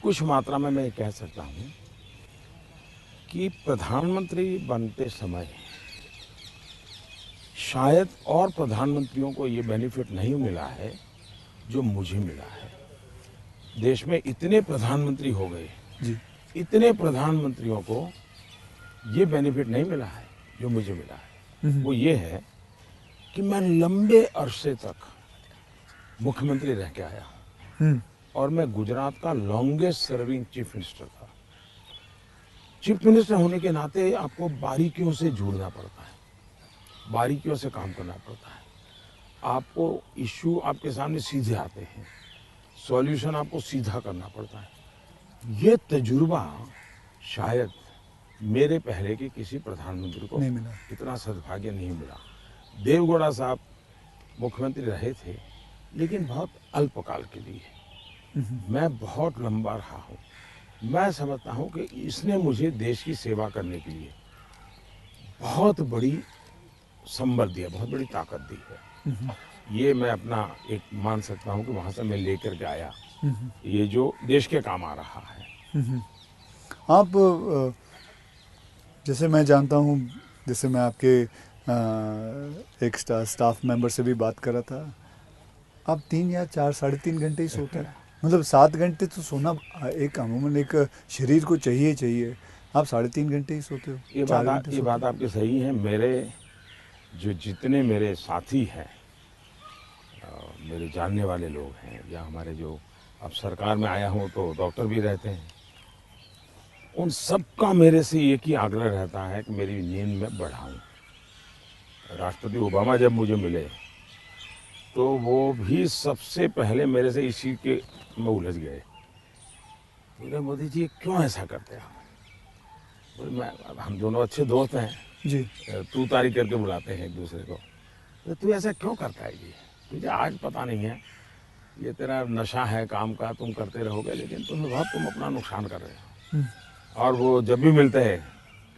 [SPEAKER 2] कुछ मात्रा में मैं ये कह सकता हूँ कि प्रधानमंत्री बनते समय शायद और प्रधानमंत्रियों को ये बेनिफिट नहीं मिला है जो मुझे मिला है। देश में इतने प्रधानमंत्री हो गए
[SPEAKER 1] जी।
[SPEAKER 2] इतने प्रधानमंत्रियों को ये बेनिफिट नहीं मिला है जो मुझे मिला है। वो ये है कि मैं लंबे अरसे तक मुख्यमंत्री रह के आया हूँ और मैं गुजरात का लॉन्गेस्ट सर्विंग चीफ मिनिस्टर था। चीफ मिनिस्टर होने के नाते आपको बारीकियों से जुड़ना पड़ता है, बारीकियों से काम करना पड़ता है। आपको इश्यू आपके सामने सीधे आते हैं, सॉल्यूशन आपको सीधा करना पड़ता है। ये तजुर्बा शायद मेरे पहले के किसी प्रधानमंत्री को
[SPEAKER 1] नहीं मिला।
[SPEAKER 2] इतना सद्भाग्य नहीं मिला। देवगौड़ा साहब मुख्यमंत्री रहे थे लेकिन बहुत अल्पकाल के लिए। मैं बहुत लंबा रहा हूँ। मैं समझता हूँ कि इसने मुझे देश की सेवा करने के लिए बहुत बड़ी संबल दिया, बहुत बड़ी ताकत दी है। ये मैं अपना एक मान सकता हूँ कि वहाँ से मैं लेकर के आया, ये जो देश के काम आ रहा है।
[SPEAKER 1] आप जैसे मैं जानता हूँ, जैसे मैं आपके एक स्टाफ मेंबर से भी बात कर रहा था, आप 3 या 4 3.5 घंटे ही सोते हैं। मतलब 7 घंटे तो सोना एक अमूमन एक शरीर को चाहिए चाहिए। आप 3.5 घंटे ही सोते हो, 4 घंटे
[SPEAKER 2] ये
[SPEAKER 1] सोते
[SPEAKER 2] बात
[SPEAKER 1] हो।
[SPEAKER 2] आपकी सही है। मेरे जो जितने मेरे साथी हैं, मेरे जानने वाले लोग हैं, या हमारे जो अब सरकार में आया हूँ तो डॉक्टर भी रहते हैं, उन सबका मेरे से एक ही आग्रह रहता है कि मेरी नींद में बढ़ाऊं। राष्ट्रपति ओबामा जब मुझे मिले तो वो भी सबसे पहले मेरे से इसी के में उलझ गए। बोले मोदी जी क्यों ऐसा करते हैं आप? बोले मैं, हम दोनों अच्छे दोस्त हैं,
[SPEAKER 1] जी।
[SPEAKER 2] तू तारी करके बुलाते हैं एक दूसरे को। तो तू ऐसा क्यों करता है जी? तुझे आज पता नहीं है, ये तेरा नशा है काम का, तुम करते रहोगे, लेकिन तुम अपना नुकसान कर रहे हो। और वो जब भी मिलते हैं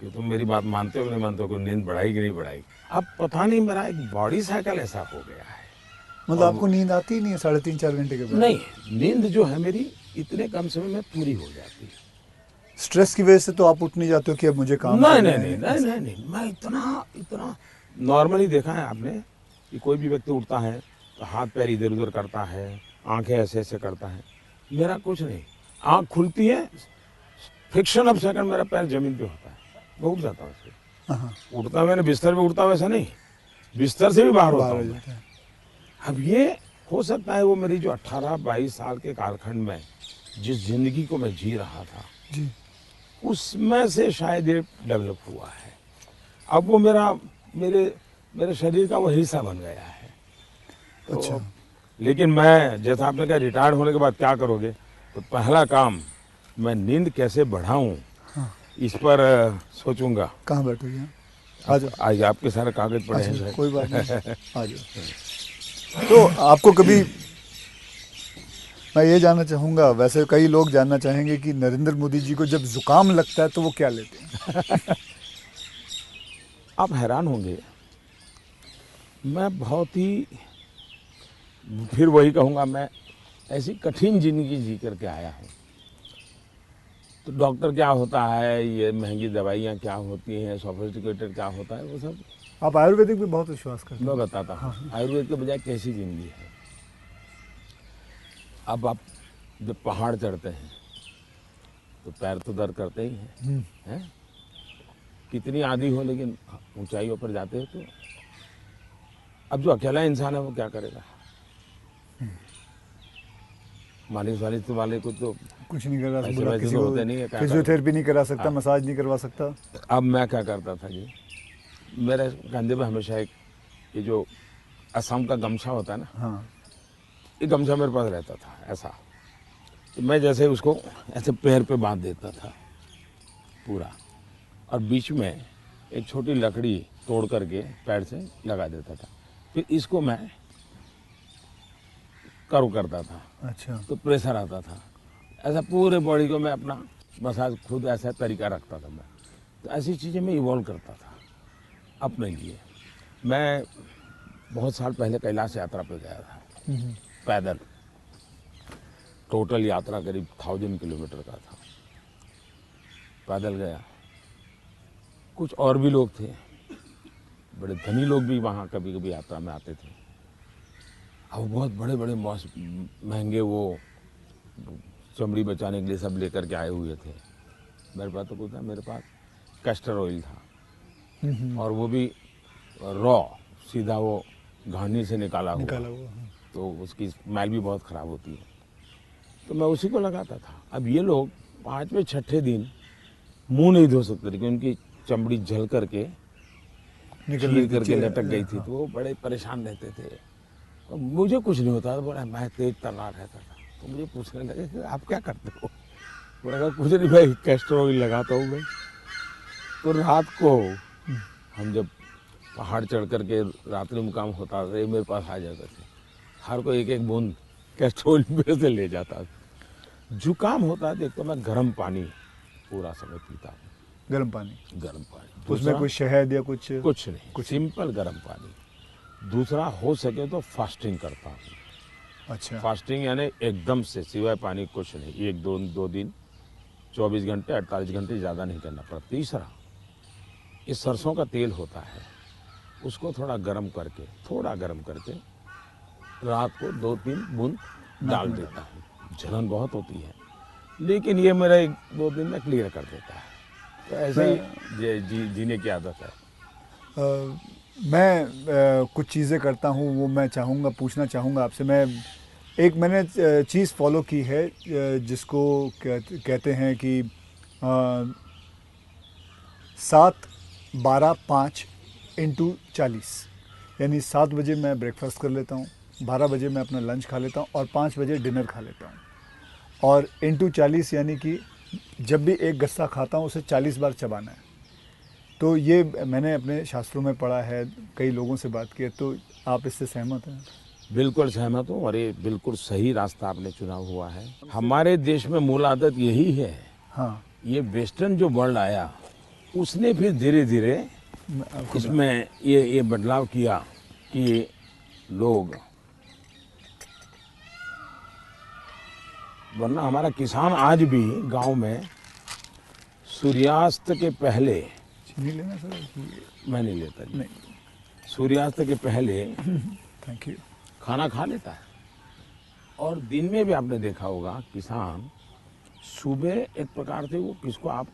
[SPEAKER 2] कि तुम मेरी बात मानते हो कि नहीं मानते हो, कि नींद बढ़ाई कि नहीं बढ़ाई। अब पता नहीं मेरा एक बॉडी साइकिल ऐसा हो गया है।
[SPEAKER 1] मतलब
[SPEAKER 2] और
[SPEAKER 1] आपको नींद आती ही नहीं है 3.5 4 घंटे के बाद?
[SPEAKER 2] नहीं, नींद जो है मेरी इतने कम समय में पूरी हो जाती है।
[SPEAKER 1] स्ट्रेस की वजह से तो आप उठ नहीं जाते हो कि अब मुझे काम
[SPEAKER 2] नहीं
[SPEAKER 1] करना
[SPEAKER 2] नहीं नहीं
[SPEAKER 1] है?
[SPEAKER 2] नहीं नहीं नहीं, मैं इतना इतना नॉर्मली देखा है आपने कि कोई भी व्यक्ति उठता है तो हाथ पैर इधर उधर करता है, आंखें ऐसे ऐसे करता है। मेरा कुछ नहीं, आंख खुलती है, फ्रिक्शन ऑफ सेकंड मेरा पैर जमीन पे होता है, मैं उठ जाता हूँ उससे।
[SPEAKER 1] हाँ,
[SPEAKER 2] उठता मैंने बिस्तर पे उठता वैसा नहीं, बिस्तर से भी बाहर होता
[SPEAKER 1] बाहर
[SPEAKER 2] हूँ
[SPEAKER 1] हो
[SPEAKER 2] मैं।
[SPEAKER 1] जाता है।
[SPEAKER 2] अब ये हो सकता है वो मेरी जो 18-22 साल के कालखंड में जिस जिंदगी को मैं जी रहा था,
[SPEAKER 1] जी।
[SPEAKER 2] उसमें से शायद ये डेवलप हुआ है। अब वो मेरे मेरे शरीर का वो हिस्सा बन गया है। तो
[SPEAKER 1] अच्छा।
[SPEAKER 2] लेकिन मैं, जैसा आपने कहा रिटायर्ड होने के बाद क्या करोगे, तो पहला काम मैं नींद कैसे बढ़ाऊं इस पर सोचूंगा।
[SPEAKER 1] कहाँ बैठोगे आप? आ जाओ।
[SPEAKER 2] आज आपके सारे कागज पड़े हैं
[SPEAKER 1] अच्छा,
[SPEAKER 2] शायद।
[SPEAKER 1] कोई बात नहीं, आ जाओ। तो आपको कभी, मैं ये जानना चाहूँगा, वैसे कई लोग जानना चाहेंगे कि नरेंद्र मोदी जी को जब जुकाम लगता है तो वो क्या लेते हैं?
[SPEAKER 2] आप हैरान होंगे, मैं बहुत ही, फिर वही कहूँगा, मैं ऐसी कठिन जिंदगी जी करके आया हूँ। तो डॉक्टर क्या होता है, ये महंगी दवाइयाँ क्या होती हैं, सोफिस्टिकेटेड क्या होता है, वो सब
[SPEAKER 1] आप आयुर्वेदिक भी बहुत विश्वास करते
[SPEAKER 2] मैं
[SPEAKER 1] हैं।
[SPEAKER 2] बताता हूँ। आयुर्वेद के बजाय कैसी जिंदगी है। अब आप जब पहाड़ चढ़ते हैं तो पैर तो दर्द करते ही हैं, कितनी आंधी हो, लेकिन ऊंचाइयों पर जाते हो तो अब जो अकेला इंसान है वो क्या करेगा? मालिश वालिश वाले को तो
[SPEAKER 1] कुछ नहीं कर रहा,
[SPEAKER 2] पैसे
[SPEAKER 1] बोला
[SPEAKER 2] वैसे
[SPEAKER 1] किसी
[SPEAKER 2] तो
[SPEAKER 1] को
[SPEAKER 2] होते नहीं है, क्या करेगा?
[SPEAKER 1] फिजियोथेरेपी नहीं करा सकता,
[SPEAKER 2] हाँ।
[SPEAKER 1] मसाज नहीं करवा सकता।
[SPEAKER 2] अब मैं क्या करता था जी, मेरे कंधे पे हमेशा एक, ये जो असम का गमछा होता है ना,
[SPEAKER 1] हाँ।
[SPEAKER 2] ये गमछा मेरे पास रहता था ऐसा। तो मैं जैसे उसको ऐसे पैर पे बांध देता था पूरा, और बीच में एक छोटी लकड़ी तोड़ करके पैर से लगा देता था। फिर इसको मैं कर्व करता था
[SPEAKER 1] अच्छा।
[SPEAKER 2] तो प्रेशर आता था। ऐसा पूरे बॉडी को मैं अपना मसाज खुद ऐसा तरीका रखता था मैं। तो ऐसी चीज़ें मैं इवॉल्व करता था अपने लिए। मैं बहुत साल पहले कैलाश यात्रा पे गया था पैदल। टोटल यात्रा करीब 1000 किलोमीटर का था, पैदल गया। कुछ और भी लोग थे, बड़े धनी लोग भी वहाँ कभी कभी यात्रा में आते थे। अब बहुत बड़े बड़े महंगे वो चमड़ी बचाने के लिए सब लेकर के आए हुए थे। मेरे पास तो कुछ था, मेरे पास कैस्टर ऑयल था, और वो भी रॉ, सीधा वो घानी से निकाला हुआ।
[SPEAKER 1] हाँ।
[SPEAKER 2] तो उसकी स्मेल भी बहुत ख़राब होती है, तो मैं उसी को लगाता था। अब ये लोग 5वें 6ठे दिन मुंह नहीं धो सकते थे क्योंकि उनकी चमड़ी जल करके
[SPEAKER 1] निकलने
[SPEAKER 2] चीर करके लटक गई थी,
[SPEAKER 1] हाँ।
[SPEAKER 2] तो वो बड़े परेशान रहते थे। तो मुझे कुछ नहीं होता था, बोला मैं तेज तर्रार रहता था। तो मुझे पूछने लगे कि आप क्या करते हो? बोला कहा कुछ नहीं भाई, कैस्टर ऑयल लगाता हूँ मैं। तो रात को हम जब पहाड़ चढ़ करके रात्रि मुकाम होता था, ये मेरे पास आ जाते थे। हर कोई एक एक बूंद कैस्ट्रोल में से ले जाता था। जुकाम होता है देख तो मैं गर्म पानी पूरा समय पीता हूँ,
[SPEAKER 1] गर्म पानी,
[SPEAKER 2] गर्म पानी।
[SPEAKER 1] उसमें
[SPEAKER 2] दूसरा,
[SPEAKER 1] कुछ शहद या कुछ
[SPEAKER 2] कुछ नहीं, सिंपल गर्म पानी। दूसरा, हो सके तो फास्टिंग करता हूँ।
[SPEAKER 1] अच्छा,
[SPEAKER 2] फास्टिंग यानी एकदम से सिवाय पानी कुछ नहीं, एक दो दिन 24 घंटे 48 घंटे ज़्यादा नहीं करना पड़ता। तीसरा, ये सरसों का तेल होता है, उसको थोड़ा गर्म करके रात को 2-3 बूंद डाल देता हूँ। जलन बहुत होती है, लेकिन ये मेरा 1-2 दिन में क्लियर कर देता है। तो ऐसे ही जीने की आदत है।
[SPEAKER 1] मैं कुछ चीज़ें करता हूँ, वो मैं पूछना चाहूँगा आपसे। मैंने चीज़ फॉलो की है, जिसको कहते हैं कि 7-12-5 × 40, यानी 7 बजे मैं ब्रेकफास्ट कर लेता हूँ, 12 बजे मैं अपना लंच खा लेता हूँ और 5 बजे डिनर खा लेता हूँ। और × 40 यानी कि जब भी एक गस्सा खाता हूँ उसे 40 बार चबाना है। तो ये मैंने अपने शास्त्रों में पढ़ा है, कई लोगों से बात की है, तो आप इससे सहमत हैं?
[SPEAKER 2] बिल्कुल सहमत हूँ, और ये बिल्कुल सही रास्ता आपने चुना हुआ है। हमारे देश में मूल आदत यही है।
[SPEAKER 1] हाँ,
[SPEAKER 2] ये वेस्टर्न जो वर्ल्ड आया, उसने फिर धीरे धीरे इसमें ये बदलाव किया कि लोग, वरना हमारा किसान आज भी गांव में सूर्यास्त के पहले,
[SPEAKER 1] चीनी लेना सर?
[SPEAKER 2] मैं नहीं लेता जी,
[SPEAKER 1] नहीं,
[SPEAKER 2] सूर्यास्त के पहले
[SPEAKER 1] थैंक यू।
[SPEAKER 2] खाना खा लेता है। और दिन में भी आपने देखा होगा किसान सुबह एक प्रकार से, वो किसको आप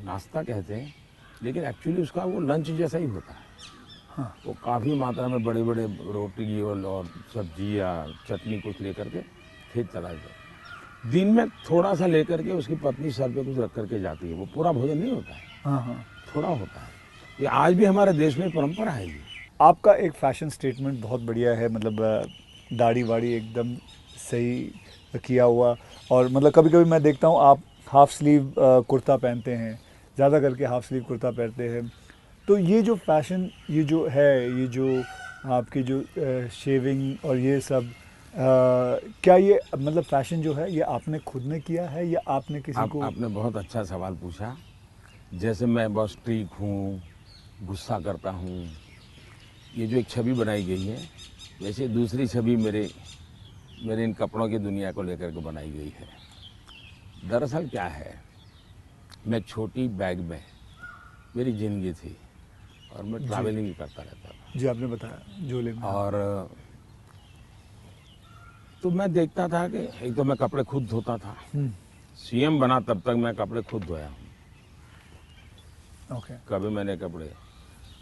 [SPEAKER 2] नाश्ता कहते हैं, लेकिन एक्चुअली उसका वो लंच जैसा ही होता है।
[SPEAKER 1] हाँ,
[SPEAKER 2] वो काफ़ी मात्रा में बड़े बड़े रोटी और सब्जी या चटनी कुछ लेकर के खेत चला जाता। दिन में थोड़ा सा लेकर के उसकी पत्नी सर पे कुछ रख करके जाती है। वो पूरा भोजन नहीं होता है,
[SPEAKER 1] हाँ, हाँ।
[SPEAKER 2] थोड़ा होता है। ये आज भी हमारे देश में परंपरा है ये।
[SPEAKER 1] आपका एक फैशन स्टेटमेंट बहुत बढ़िया है, मतलब दाढ़ी वाड़ी एकदम सही किया हुआ। और मतलब कभी कभी मैं देखता हूँ आप हाफ स्लीव कुर्ता पहनते हैं, ज़्यादा करके हाफ स्लीव कुर्ता पहनते हैं। तो ये जो फैशन, ये जो है, ये जो आपकी जो शेविंग और ये सब, क्या ये मतलब फैशन जो है ये आपने खुद ने किया है या आपने किसी को?
[SPEAKER 2] आपने बहुत अच्छा सवाल पूछा। जैसे मैं बहुत स्ट्रीक हूँ, गुस्सा करता हूँ, ये जो एक छवि बनाई गई है, वैसे दूसरी छवि मेरे इन कपड़ों की दुनिया को लेकर के बनाई गई है। दरअसल क्या है, मैं छोटी बैग में मेरी ज़िंदगी थी और मैं ट्रैवलिंग करता रहता था।
[SPEAKER 1] जी, आपने बताया झोले में।
[SPEAKER 2] और तो मैं देखता था कि एक तो मैं कपड़े खुद धोता था। सीएम बना तब तक मैं कपड़े खुद धोया हूँ।
[SPEAKER 1] ओके।
[SPEAKER 2] कभी मैंने कपड़े,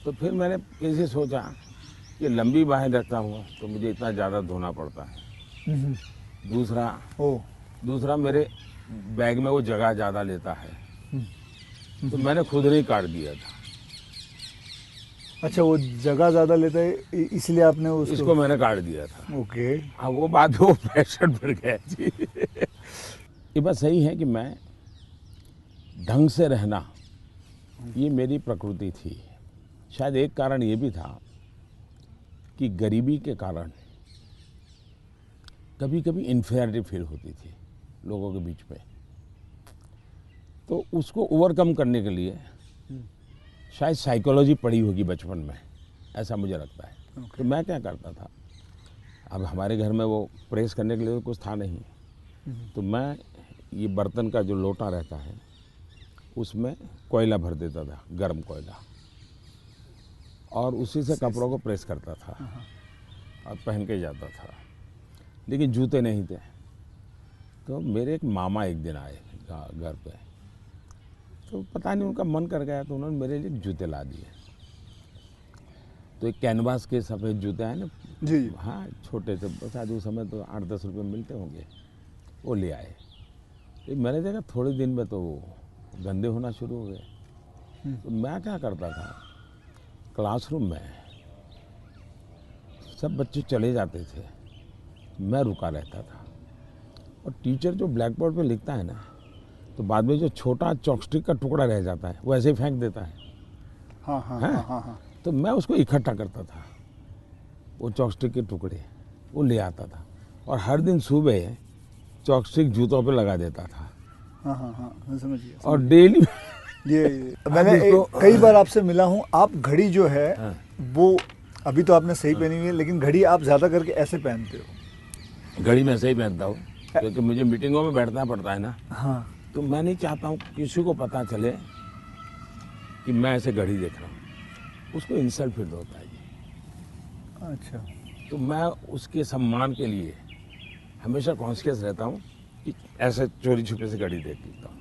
[SPEAKER 2] तो फिर मैंने कैसे सोचा कि लंबी बाहें रखता हूँ तो मुझे इतना ज़्यादा धोना पड़ता है। दूसरा मेरे बैग में वो जगह ज़्यादा लेता है, तो मैंने खुद नहीं काट दिया था।
[SPEAKER 1] अच्छा, वो जगह ज़्यादा लेता है इसलिए आपने
[SPEAKER 2] इसको मैंने काट दिया था।
[SPEAKER 1] ओके।
[SPEAKER 2] हाँ, वो बात वो फैशन बढ़ गया जी। ये बात सही है कि मैं ढंग से रहना, ये मेरी प्रकृति थी। शायद एक कारण ये भी था कि गरीबी के कारण कभी कभी इन्फीरियरिटी फील होती थी लोगों के बीच में। तो उसको ओवरकम करने के लिए शायद साइकोलॉजी पढ़ी होगी बचपन में, ऐसा मुझे लगता है। तो मैं क्या करता था, अब हमारे घर में वो प्रेस करने के लिए कुछ था नहीं, तो मैं ये बर्तन का जो लोटा रहता है उसमें कोयला भर देता था, गर्म कोयला, और उसी से कपड़ों को प्रेस करता था और पहन के जाता था। लेकिन जूते नहीं थे। तो मेरे एक मामा एक दिन आए घर पे, तो पता नहीं उनका मन कर गया तो उन्होंने मेरे लिए जूते ला दिए। तो एक कैनवास के सफ़ेद जूते हैं ना
[SPEAKER 1] जी।
[SPEAKER 2] हाँ, छोटे से, शायद उस समय तो 8-10 रुपये मिलते होंगे, वो ले आए। तो मैंने देखा थोड़े दिन में तो वो गंदे होना शुरू हो गए। तो मैं क्या करता था, क्लासरूम में सब बच्चे चले जाते थे, मैं रुका रहता था, और टीचर जो ब्लैक बोर्ड पे लिखता है ना, तो बाद में जो छोटा चॉपस्टिक का टुकड़ा रह जाता है वो ऐसे ही फेंक देता है।
[SPEAKER 1] हाँ हाँ
[SPEAKER 2] हैं?
[SPEAKER 1] हाँ हाँ हाँ।
[SPEAKER 2] तो मैं उसको इकट्ठा करता था, वो चॉपस्टिक के टुकड़े, वो ले आता था और हर दिन सुबह चॉपस्टिक जूतों पे लगा देता था
[SPEAKER 1] हाँ हाँ हाँ, मैं समझ गया।
[SPEAKER 2] और डेली
[SPEAKER 1] ये मैंने कई बार आपसे मिला हूँ, आप घड़ी जो है
[SPEAKER 2] हाँ।
[SPEAKER 1] वो अभी तो आपने सही पहनी हुई है, लेकिन घड़ी आप ज़्यादा करके ऐसे पहनते हो।
[SPEAKER 2] घड़ी में ऐसे ही पहनता हूँ क्योंकि मुझे मीटिंगों में बैठना पड़ता है ना,
[SPEAKER 1] हाँ
[SPEAKER 2] तो मैं नहीं चाहता हूँ किसी को पता चले कि मैं ऐसे घड़ी देख रहा हूँ, उसको इंसल्ट फील होता है जी।
[SPEAKER 1] अच्छा।
[SPEAKER 2] तो मैं उसके सम्मान के लिए हमेशा कॉन्शियस रहता हूँ कि ऐसे चोरी छुपे से घड़ी देख लेता हूँ।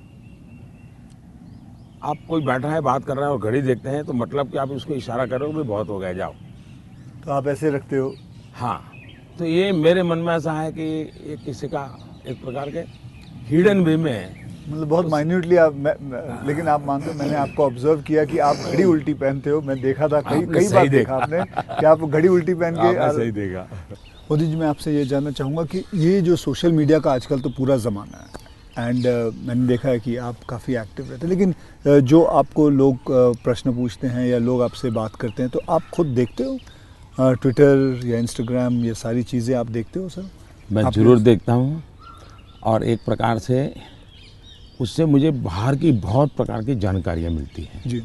[SPEAKER 2] आप कोई बैठा है बात कर रहा है और घड़ी देखते हैं तो मतलब कि आप उसको इशारा करोगे बहुत हो गया जाओ।
[SPEAKER 1] तो आप ऐसे रखते हो।
[SPEAKER 2] हाँ, तो ये मेरे मन में ऐसा है कि ये किसी का एक प्रकार के हिडन वे में,
[SPEAKER 1] मतलब बहुत माइन्यूटली आप लेकिन आप मानते हो, मैंने आपको ऑब्जर्व किया कि आप घड़ी उल्टी पहनते हो। मैं देखा था कई
[SPEAKER 2] आपने
[SPEAKER 1] कई
[SPEAKER 2] सही
[SPEAKER 1] बार
[SPEAKER 2] देखा।
[SPEAKER 1] देखा आपने कि आप घड़ी उल्टी पहन के
[SPEAKER 2] आपने सही देखा।
[SPEAKER 1] मोदी जी, मैं आपसे ये जानना चाहूँगा कि ये जो सोशल मीडिया का आजकल तो पूरा ज़माना है एंड मैंने देखा है कि आप काफ़ी एक्टिव रहते हैं, लेकिन जो आपको लोग प्रश्न पूछते हैं या लोग आपसे बात करते हैं तो आप खुद देखते हो ट्विटर या इंस्टाग्राम, ये सारी चीज़ें आप देखते हो सर?
[SPEAKER 2] मैं
[SPEAKER 1] आप
[SPEAKER 2] ज़रूर देखता हूँ और एक प्रकार से उससे मुझे बाहर की बहुत प्रकार की जानकारियाँ मिलती हैं
[SPEAKER 1] जी।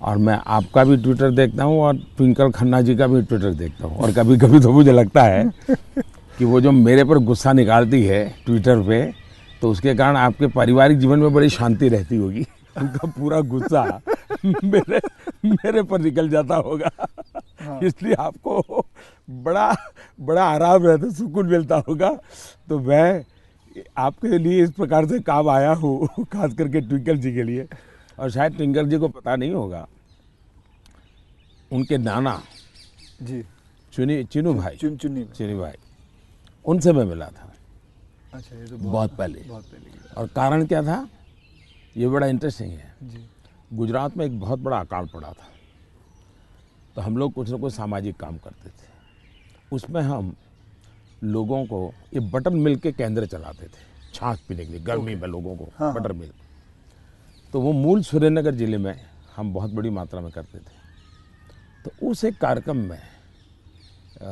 [SPEAKER 2] और मैं आपका भी ट्विटर देखता हूँ और ट्विंकल खन्ना जी का भी ट्विटर देखता हूँ और कभी कभी तो मुझे लगता है कि वो जो मेरे पर गुस्सा निकालती है ट्विटर पे, तो उसके कारण आपके पारिवारिक जीवन में बड़ी शांति रहती होगी। उनका पूरा गुस्सा मेरे पर निकल जाता होगा।
[SPEAKER 1] हाँ।
[SPEAKER 2] इसलिए आपको बड़ा बड़ा आराम रहता, सुकून मिलता होगा। तो मैं आपके लिए इस प्रकार से काम आया हूँ, खास करके ट्विंकल जी के लिए। और शायद ट्विंकल जी को पता नहीं होगा, उनके नाना
[SPEAKER 1] जी।
[SPEAKER 2] चिनू भाई,
[SPEAKER 1] चुन्नी।
[SPEAKER 2] चिनू भाई, उनसे मैं मिला था
[SPEAKER 1] अच्छा, ये तो
[SPEAKER 2] बहुत पहले।
[SPEAKER 1] बहुत पहले की बात।
[SPEAKER 2] और कारण क्या था, ये बड़ा इंटरेस्टिंग है।
[SPEAKER 1] जी।
[SPEAKER 2] गुजरात में एक बहुत बड़ा अकाल पड़ा था, तो हम लोग कुछ न कुछ सामाजिक काम करते थे। उसमें हम लोगों को ये बटर मिल्क के केंद्र चलाते थे, छाछ पीने के लिए गर्मी में लोगों को।
[SPEAKER 1] हाँ,
[SPEAKER 2] बटर मिल्क, तो वो मूल सुरेंद्रनगर जिले में हम बहुत बड़ी मात्रा में करते थे। तो उस एक कार्यक्रम में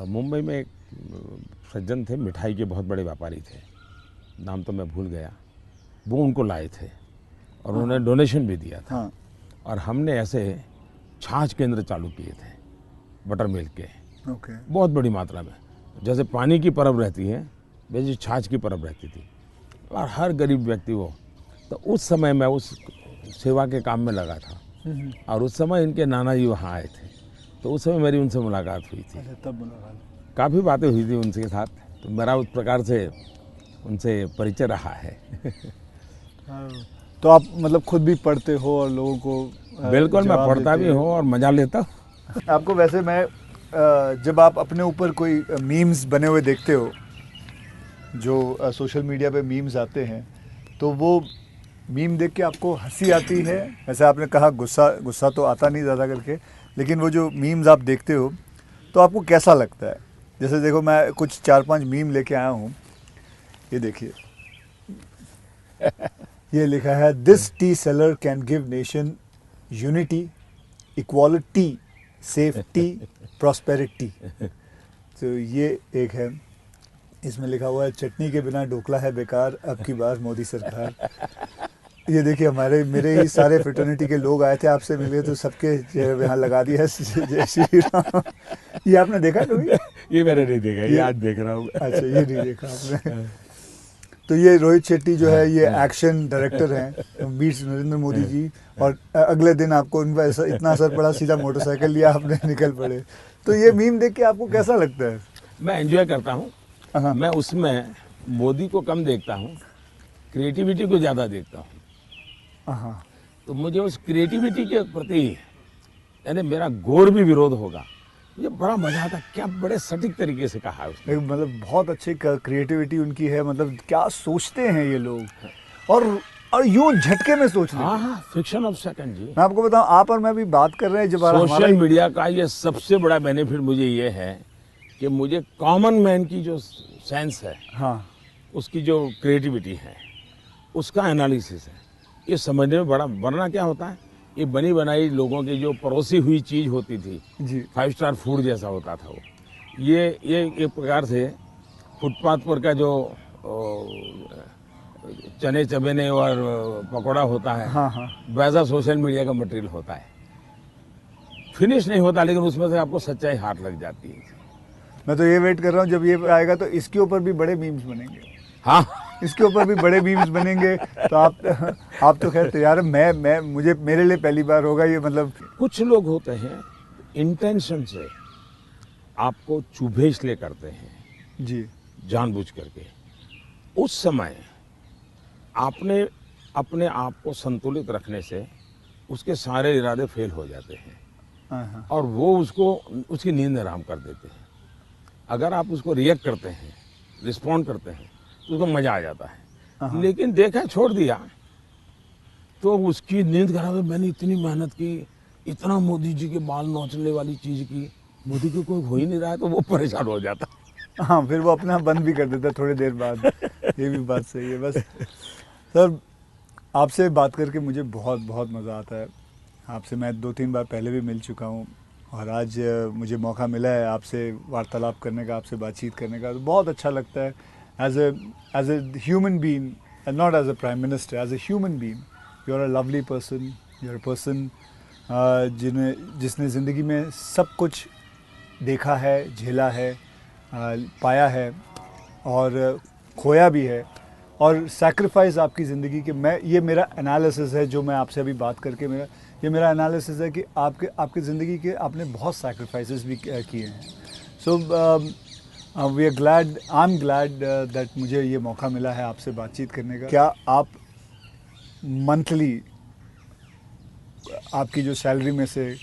[SPEAKER 2] मुंबई में एक सज्जन थे, मिठाई के बहुत बड़े व्यापारी थे, नाम तो मैं भूल गया, वो उनको लाए थे और उन्होंने डोनेशन भी दिया था।
[SPEAKER 1] हाँ।
[SPEAKER 2] और हमने ऐसे छाछ केंद्र चालू किए थे बटर मिल्क के,
[SPEAKER 1] ओके।
[SPEAKER 2] बहुत बड़ी मात्रा में। जैसे पानी की परब रहती है वैसे छाछ की परब रहती थी और हर गरीब व्यक्ति वो। तो उस समय मैं उस सेवा के काम में लगा था और उस समय इनके नाना जी वहाँ आए थे, तो उस समय मेरी उनसे मुलाकात हुई थी।
[SPEAKER 1] अच्छा, तब मुलाकात।
[SPEAKER 2] काफ़ी बातें हुई थी उनके साथ, तो मेरा उस प्रकार से उनसे परिचय रहा है।
[SPEAKER 1] तो आप मतलब खुद भी पढ़ते हो और लोगों को
[SPEAKER 2] बिल्कुल, मैं
[SPEAKER 1] जवाब
[SPEAKER 2] पढ़ता
[SPEAKER 1] देते
[SPEAKER 2] भी
[SPEAKER 1] हो?
[SPEAKER 2] हूँ और मज़ा लेता हूँ।
[SPEAKER 1] आपको वैसे मैं जब आप अपने ऊपर कोई मीम्स बने हुए देखते हो, जो सोशल मीडिया पे मीम्स आते हैं, तो वो मीम देख के आपको हंसी आती है? वैसे आपने कहा गुस्सा तो आता नहीं ज़्यादा करके, लेकिन वो जो मीम्स आप देखते हो तो आपको कैसा लगता है? जैसे देखो, मैं कुछ 4-5 मीम लेके आया हूँ, ये देखिए। ये लिखा है, this T seller can give nation unity, equality, safety, prosperity. तो ये एक है। इसमें लिखा हुआ है, चटनी के बिना ढोकला है बेकार, अब की बार मोदी सरकार। ये देखिए, मेरे ही सारे फ्रेटर्निटी के लोग आए थे आपसे मिले, तो सबके चेहरे पे यहाँ लगा दिया है जय श्री राम। ये आपने देखा कभी?
[SPEAKER 2] ये मैंने नहीं देखा, ये आज देख रहा हूँ।
[SPEAKER 1] अच्छा, ये नहीं देखा आपने। तो ये रोहित शेट्टी जो है, ये एक्शन डायरेक्टर हैं, बीट नरेंद्र मोदी जी, और अगले दिन आपको उन पर इतना असर पड़ा, सीधा मोटरसाइकिल लिया आपने, निकल पड़े। तो ये मीम देख के आपको कैसा लगता है?
[SPEAKER 2] मैं एंजॉय करता हूँ।
[SPEAKER 1] हाँ।
[SPEAKER 2] मैं उसमें मोदी को कम देखता हूँ, क्रिएटिविटी को ज़्यादा देखता हूँ।
[SPEAKER 1] हाँ।
[SPEAKER 2] तो मुझे उस क्रिएटिविटी के प्रति, यानी मेरा घोर भी विरोध होगा, मुझे बड़ा मजा आता। क्या बड़े सटीक तरीके से कहा है उसने।
[SPEAKER 1] मतलब बहुत अच्छी क्रिएटिविटी उनकी है, मतलब क्या सोचते हैं ये लोग, और यूं झटके में सोच लेते हैं।
[SPEAKER 2] हाँ, फ्रिक्शन ऑफ सेकंड जी।
[SPEAKER 1] मैं आपको बताऊं, आप और मैं भी बात कर रहे हैं जब
[SPEAKER 2] सोशल मीडिया का ये सबसे बड़ा बेनिफिट मुझे ये है कि मुझे कॉमन मैन की जो सेंस है,
[SPEAKER 1] हाँ,
[SPEAKER 2] उसकी जो क्रिएटिविटी है, उसका एनालिसिस है, ये समझने में बड़ा। वरना क्या होता है, ये बनी बनाई लोगों की जो परोसी हुई चीज़ होती थी
[SPEAKER 1] जी,
[SPEAKER 2] 5 स्टार फूड जैसा होता था वो, ये एक प्रकार से फुटपाथ पर का जो चने चबेने और पकौड़ा होता है,
[SPEAKER 1] हाँ हाँ।
[SPEAKER 2] वैसा सोशल मीडिया का मटेरियल होता है। फिनिश नहीं होता, लेकिन उसमें से आपको सच्चाई हाथ लग जाती है।
[SPEAKER 1] मैं तो ये वेट कर रहा हूँ जब ये आएगा तो इसके ऊपर भी बड़े मीम्स बनेंगे,
[SPEAKER 2] हाँ,
[SPEAKER 1] इसके ऊपर भी बड़े मीम्स बनेंगे। तो आप तो खैर तैयार है, मैं मुझे मेरे लिए पहली बार होगा ये, मतलब।
[SPEAKER 2] कुछ लोग होते हैं इंटेंशन से आपको चुभे इसलिए करते हैं,
[SPEAKER 1] जी।
[SPEAKER 2] जानबूझ करके। उस समय आपने अपने आप को संतुलित रखने से उसके सारे इरादे फेल हो जाते हैं
[SPEAKER 1] हाँ हाँ।
[SPEAKER 2] और वो उसकी नींद हराम कर देते हैं। अगर आप उसको रिएक्ट करते हैं, रिस्पॉन्ड करते हैं, तो उसको मजा आ जाता
[SPEAKER 1] हाँ।
[SPEAKER 2] है। लेकिन देखा छोड़ दिया तो उसकी नींद खराब है। मैंने इतनी मेहनत की, इतना मोदी जी के बाल नोचने वाली चीज की, मोदी को कोई हो ही नहीं रहा है, तो वो परेशान हो जाता।
[SPEAKER 1] हाँ, फिर वो अपना बंद भी कर देता है थोड़ी देर बाद। ये भी बात सही है। बस सर, आपसे बात करके मुझे बहुत बहुत मज़ा आता है। आपसे मैं 2-3 बार पहले भी मिल चुका हूँ और आज मुझे मौका मिला है आपसे वार्तालाप करने का, आपसे बातचीत करने का, तो बहुत अच्छा लगता है। As a human being, not as a prime minister, as a human being, you are a lovely person, you are a person जिसने ज़िंदगी में सब कुछ देखा है, झेला है, पाया है और खोया भी है, और सैक्रिफाइस आपकी ज़िंदगी के, मैं ये मेरा एनालिसिस है जो मैं आपसे अभी बात करके मेरा एनालिसिस है कि आपके ज़िंदगी के आपने बहुत सैक्रिफाइसेस भी किए हैं। So we are glad, I am glad that मुझे ये मौका मिला है आपसे बातचीत करने का। क्या आप मंथली आपकी जो सैलरी में से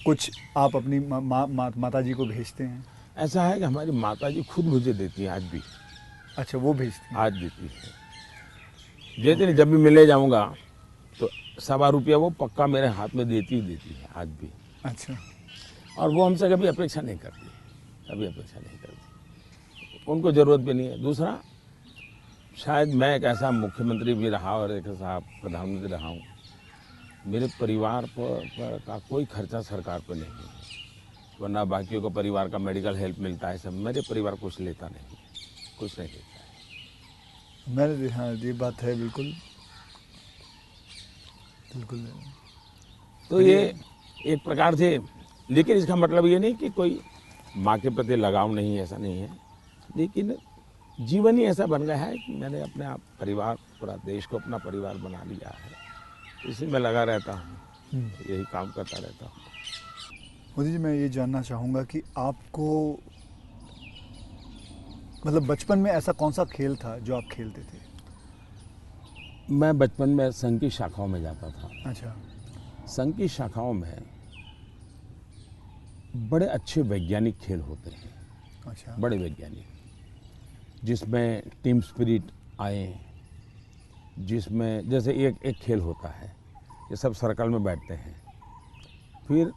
[SPEAKER 1] कुछ आप अपनी माता जी को भेजते हैं?
[SPEAKER 2] ऐसा है कि हमारी माता जी खुद मुझे देती है आज भी।
[SPEAKER 1] अच्छा, वो भेजती हैं।
[SPEAKER 2] आज देती है। जैसे नहीं, जब भी मिले जाऊंगा तो ₹1.25 वो पक्का मेरे हाथ में देती है आज भी।
[SPEAKER 1] अच्छा।
[SPEAKER 2] और वो हमसे कभी अपेक्षा नहीं करती, कभी अपेक्षा नहीं करती, उनको ज़रूरत भी नहीं है। दूसरा, शायद मैं एक ऐसा मुख्यमंत्री भी रहा और एक ऐसा प्रधानमंत्री रहा हूँ, मेरे परिवार पर का कोई खर्चा सरकार पर नहीं है, वरना बाकियों को परिवार का मेडिकल हेल्प मिलता है सब, मेरे परिवार कुछ लेता नहीं, कुछ नहीं लेता है।
[SPEAKER 1] मैंने, हाँ, ये बात है, बिल्कुल बिल्कुल।
[SPEAKER 2] तो ये एक प्रकार से, लेकिन इसका मतलब ये नहीं कि कोई माँ के प्रति लगाव नहीं है, ऐसा नहीं है। लेकिन जीवन ही ऐसा बन गया है कि मैंने अपने आप परिवार, पूरा देश को अपना परिवार बना लिया है, इसी में लगा रहता हूँ, यही काम करता रहता हूँ।
[SPEAKER 1] मोदी जी, मैं ये जानना चाहूँगा कि आपको, मतलब बचपन में ऐसा कौन सा खेल था जो आप खेलते थे?
[SPEAKER 2] मैं बचपन में संघ की शाखाओं में जाता था।
[SPEAKER 1] अच्छा।
[SPEAKER 2] संघ की शाखाओं में बड़े अच्छे वैज्ञानिक खेल होते हैं,
[SPEAKER 1] अच्छा।
[SPEAKER 2] बड़े वैज्ञानिक, जिसमें टीम स्पिरिट आए, जिसमें जैसे एक खेल होता है, ये सब सर्कल में बैठते हैं, फिर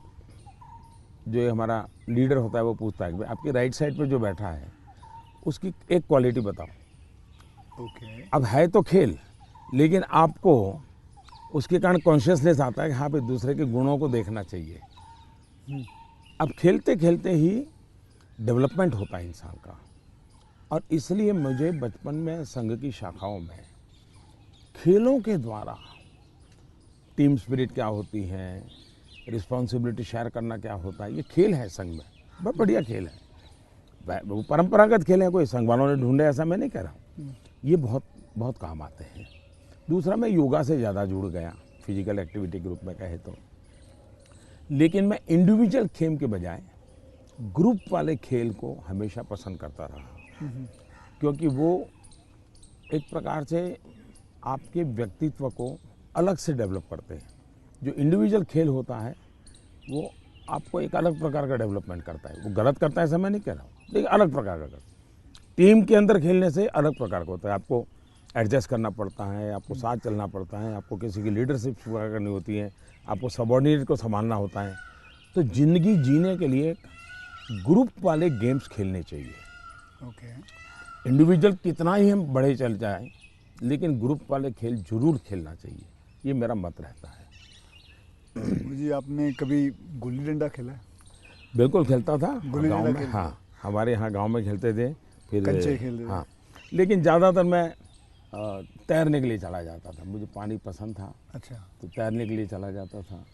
[SPEAKER 2] जो ये हमारा लीडर होता है वो पूछता है कि आपकी राइट साइड पे जो बैठा है उसकी एक क्वालिटी बताओ।
[SPEAKER 1] ओके।
[SPEAKER 2] अब है तो खेल, लेकिन आपको उसके कारण कॉन्शियसनेस आता है कि हाँ भाई, दूसरे के गुणों को देखना चाहिए। अब खेलते खेलते ही डेवलपमेंट होता है इंसान का, और इसलिए मुझे बचपन में संघ की शाखाओं में खेलों के द्वारा टीम स्पिरिट क्या होती है, रिस्पॉन्सिबिलिटी शेयर करना क्या होता है, ये खेल है संघ में, बहुत बढ़िया खेल है। वो परंपरागत खेल है, कोई संघ वालों ने ढूंढे ऐसा मैं नहीं कह रहा हूँ, ये बहुत बहुत काम आते हैं। दूसरा, मैं योगा से ज़्यादा जुड़ गया, फिजिकल एक्टिविटी ग्रुप में कहे तो, लेकिन मैं इंडिविजुअल खेल के बजाय ग्रुप वाले खेल को हमेशा पसंद करता रहा, क्योंकि वो एक प्रकार से आपके व्यक्तित्व को अलग से डेवलप करते हैं। जो इंडिविजुअल खेल होता है वो आपको एक अलग प्रकार का डेवलपमेंट करता है, वो गलत करता है ऐसा मैं नहीं कह रहा हूँ, लेकिन अलग प्रकार का करता है। टीम के अंदर खेलने से अलग प्रकार का होता है, आपको एडजस्ट करना पड़ता है, आपको साथ चलना पड़ता है, आपको किसी की लीडरशिप करनी होती है, आपको सबॉर्डिनेट को संभालना होता है। तो ज़िंदगी जीने के लिए ग्रुप वाले गेम्स खेलने चाहिए।
[SPEAKER 1] ओके।
[SPEAKER 2] इंडिविजुअल कितना ही हम बड़े चल जाएं, लेकिन ग्रुप वाले खेल जरूर खेलना चाहिए, ये मेरा मत रहता है।
[SPEAKER 1] मुझे, आपने कभी गुल्ली डंडा खेला है?
[SPEAKER 2] बिल्कुल खेलता था
[SPEAKER 1] गुल्ली
[SPEAKER 2] गांव
[SPEAKER 1] डंडा
[SPEAKER 2] में।
[SPEAKER 1] खेलते?
[SPEAKER 2] हाँ, हमारे यहाँ गांव में खेलते थे, फिर
[SPEAKER 1] कंचे खेलते थे।
[SPEAKER 2] हाँ, लेकिन ज़्यादातर मैं तैरने के लिए चला जाता था, मुझे पानी पसंद था,
[SPEAKER 1] अच्छा।
[SPEAKER 2] तो तैरने के लिए चला जाता था।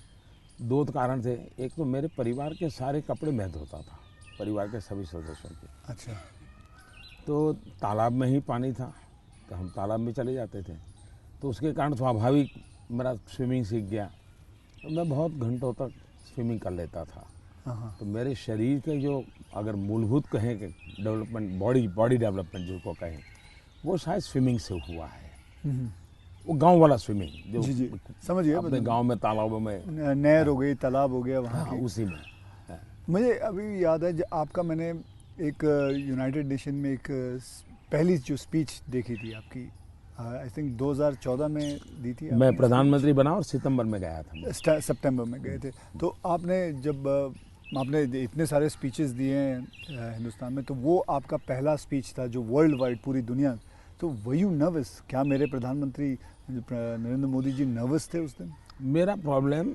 [SPEAKER 2] दो कारण थे, एक तो मेरे परिवार के सारे कपड़े मैं धोता था, परिवार के सभी सदस्यों के,
[SPEAKER 1] अच्छा।
[SPEAKER 2] तो तालाब में ही पानी था, तो हम तालाब में चले जाते थे, तो उसके कारण स्वाभाविक मेरा स्विमिंग सीख गया, तो मैं बहुत घंटों तक स्विमिंग कर लेता था।
[SPEAKER 1] हाँ।
[SPEAKER 2] तो मेरे शरीर के जो अगर मूलभूत कहें कि डेवलपमेंट, बॉडी डेवलपमेंट जिसको कहें, वो शायद स्विमिंग से हुआ है। वो गांव वाला स्विमिंग जो
[SPEAKER 1] जी जी, समझ गया।
[SPEAKER 2] अपने गांव में तालाबों में,
[SPEAKER 1] नहर हो गई, तालाब हो गया वहाँ
[SPEAKER 2] हाँ,
[SPEAKER 1] की।
[SPEAKER 2] उसी में। हाँ।
[SPEAKER 1] मुझे अभी याद है आपका, मैंने एक यूनाइटेड नेशन में एक पहली जो स्पीच देखी थी आपकी, आई थिंक 2014 में दी थी
[SPEAKER 2] मैं
[SPEAKER 1] आपने
[SPEAKER 2] प्रधानमंत्री बना और सितंबर में गया था मैं।
[SPEAKER 1] सितंबर में गए थे। तो आपने जब आपने इतने सारे स्पीचेस दिए हैं हिंदुस्तान में, तो वो आपका पहला स्पीच था जो वर्ल्ड वाइड पूरी दुनिया। तो वर यू नर्वस? क्या मेरे प्रधानमंत्री नरेंद्र मोदी जी नर्वस थे उस दिन?
[SPEAKER 2] मेरा प्रॉब्लम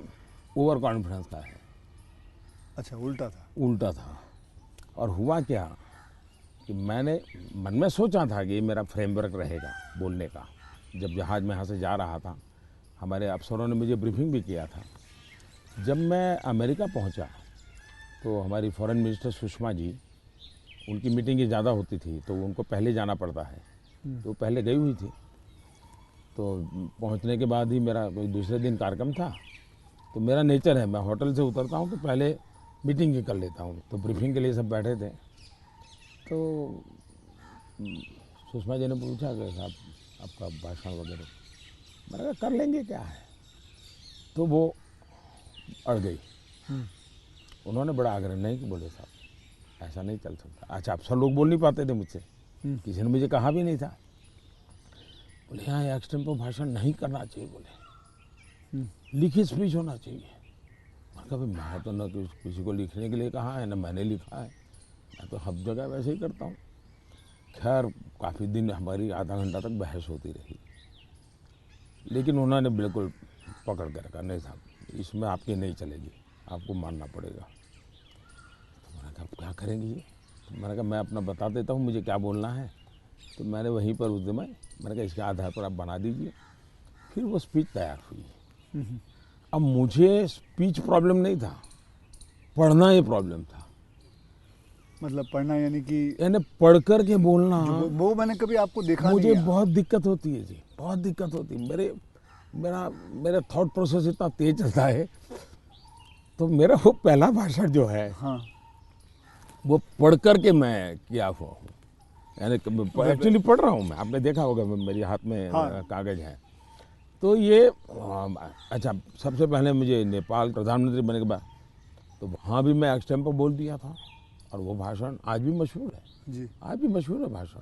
[SPEAKER 2] ओवर कॉन्फिडेंस का है।
[SPEAKER 1] अच्छा, उल्टा था।
[SPEAKER 2] उल्टा था। और हुआ क्या कि मैंने मन में सोचा था कि ये मेरा फ्रेमवर्क रहेगा बोलने का। जब जहाज़ में यहाँ से जा रहा था, हमारे अफसरों ने मुझे ब्रीफिंग भी किया था। जब मैं अमेरिका पहुँचा तो हमारी फॉरेन मिनिस्टर सुषमा जी, उनकी मीटिंगें ज़्यादा होती थी तो उनको पहले जाना पड़ता है, तो पहले गई हुई थी। तो पहुंचने के बाद ही मेरा कोई दूसरे दिन कार्यक्रम था, तो मेरा नेचर है, मैं होटल से उतरता हूं तो पहले मीटिंग ही कर लेता हूं। तो ब्रीफिंग के लिए सब बैठे थे, तो सुषमा जी ने पूछा कि साहब आपका भाषण वगैरह, मैंने कहा कर लेंगे, क्या है। तो वो अड़ गई। उन्होंने बड़ा आग्रह नहीं कि बोले साहब ऐसा नहीं चल सकता। अच्छा, अफसर लोग बोल नहीं पाते थे मुझसे, किसी ने मुझे कहा भी नहीं था। बोले यहाँ एक्सटेम्पो भाषण नहीं करना चाहिए, बोले लिखित स्पीच होना चाहिए। मैंने कहा मैं तो न किसी को लिखने के लिए कहा है, न मैंने लिखा है, मैं तो हर जगह वैसे ही करता हूँ। खैर काफ़ी दिन हमारी आधा घंटा तक बहस होती रही, लेकिन उन्होंने बिल्कुल पकड़ कर रखा, नहीं साहब इसमें आपकी नहीं चलेगी, आपको मानना पड़ेगा। तो मैंने कहा क्या करेंगे ये। तो मैंने कहा मैं अपना बता देता हूँ मुझे क्या बोलना है। तो मैंने वहीं पर उस दिन मैंने कहा इसके आधार पर आप बना दीजिए। फिर वो स्पीच तैयार हुई। अब मुझे स्पीच प्रॉब्लम नहीं था, पढ़ना ये प्रॉब्लम था।
[SPEAKER 1] मतलब पढ़ना यानी कि
[SPEAKER 2] पढ़ कर के बोलना,
[SPEAKER 1] वो मैंने कभी आपको देखा
[SPEAKER 2] मुझे
[SPEAKER 1] नहीं है।
[SPEAKER 2] बहुत दिक्कत होती है जी, बहुत दिक्कत होती है। मेरा थॉट प्रोसेस इतना तेज चलता है। तो मेरा वो पहला भाषण जो है,
[SPEAKER 1] हाँ,
[SPEAKER 2] वो पढ़ कर के मैं किया हुआ हूँ, यानी एक्चुअली पढ़ रहा हूँ मैं। आपने देखा होगा मेरे हाथ में
[SPEAKER 1] हाँ।
[SPEAKER 2] कागज है। तो ये अच्छा, सबसे पहले मुझे नेपाल प्रधानमंत्री बनने के बाद तो वहाँ भी मैं एक्सटेम्पो बोल दिया था, और वो भाषण आज भी मशहूर है
[SPEAKER 1] जी।
[SPEAKER 2] आज भी मशहूर है भाषण।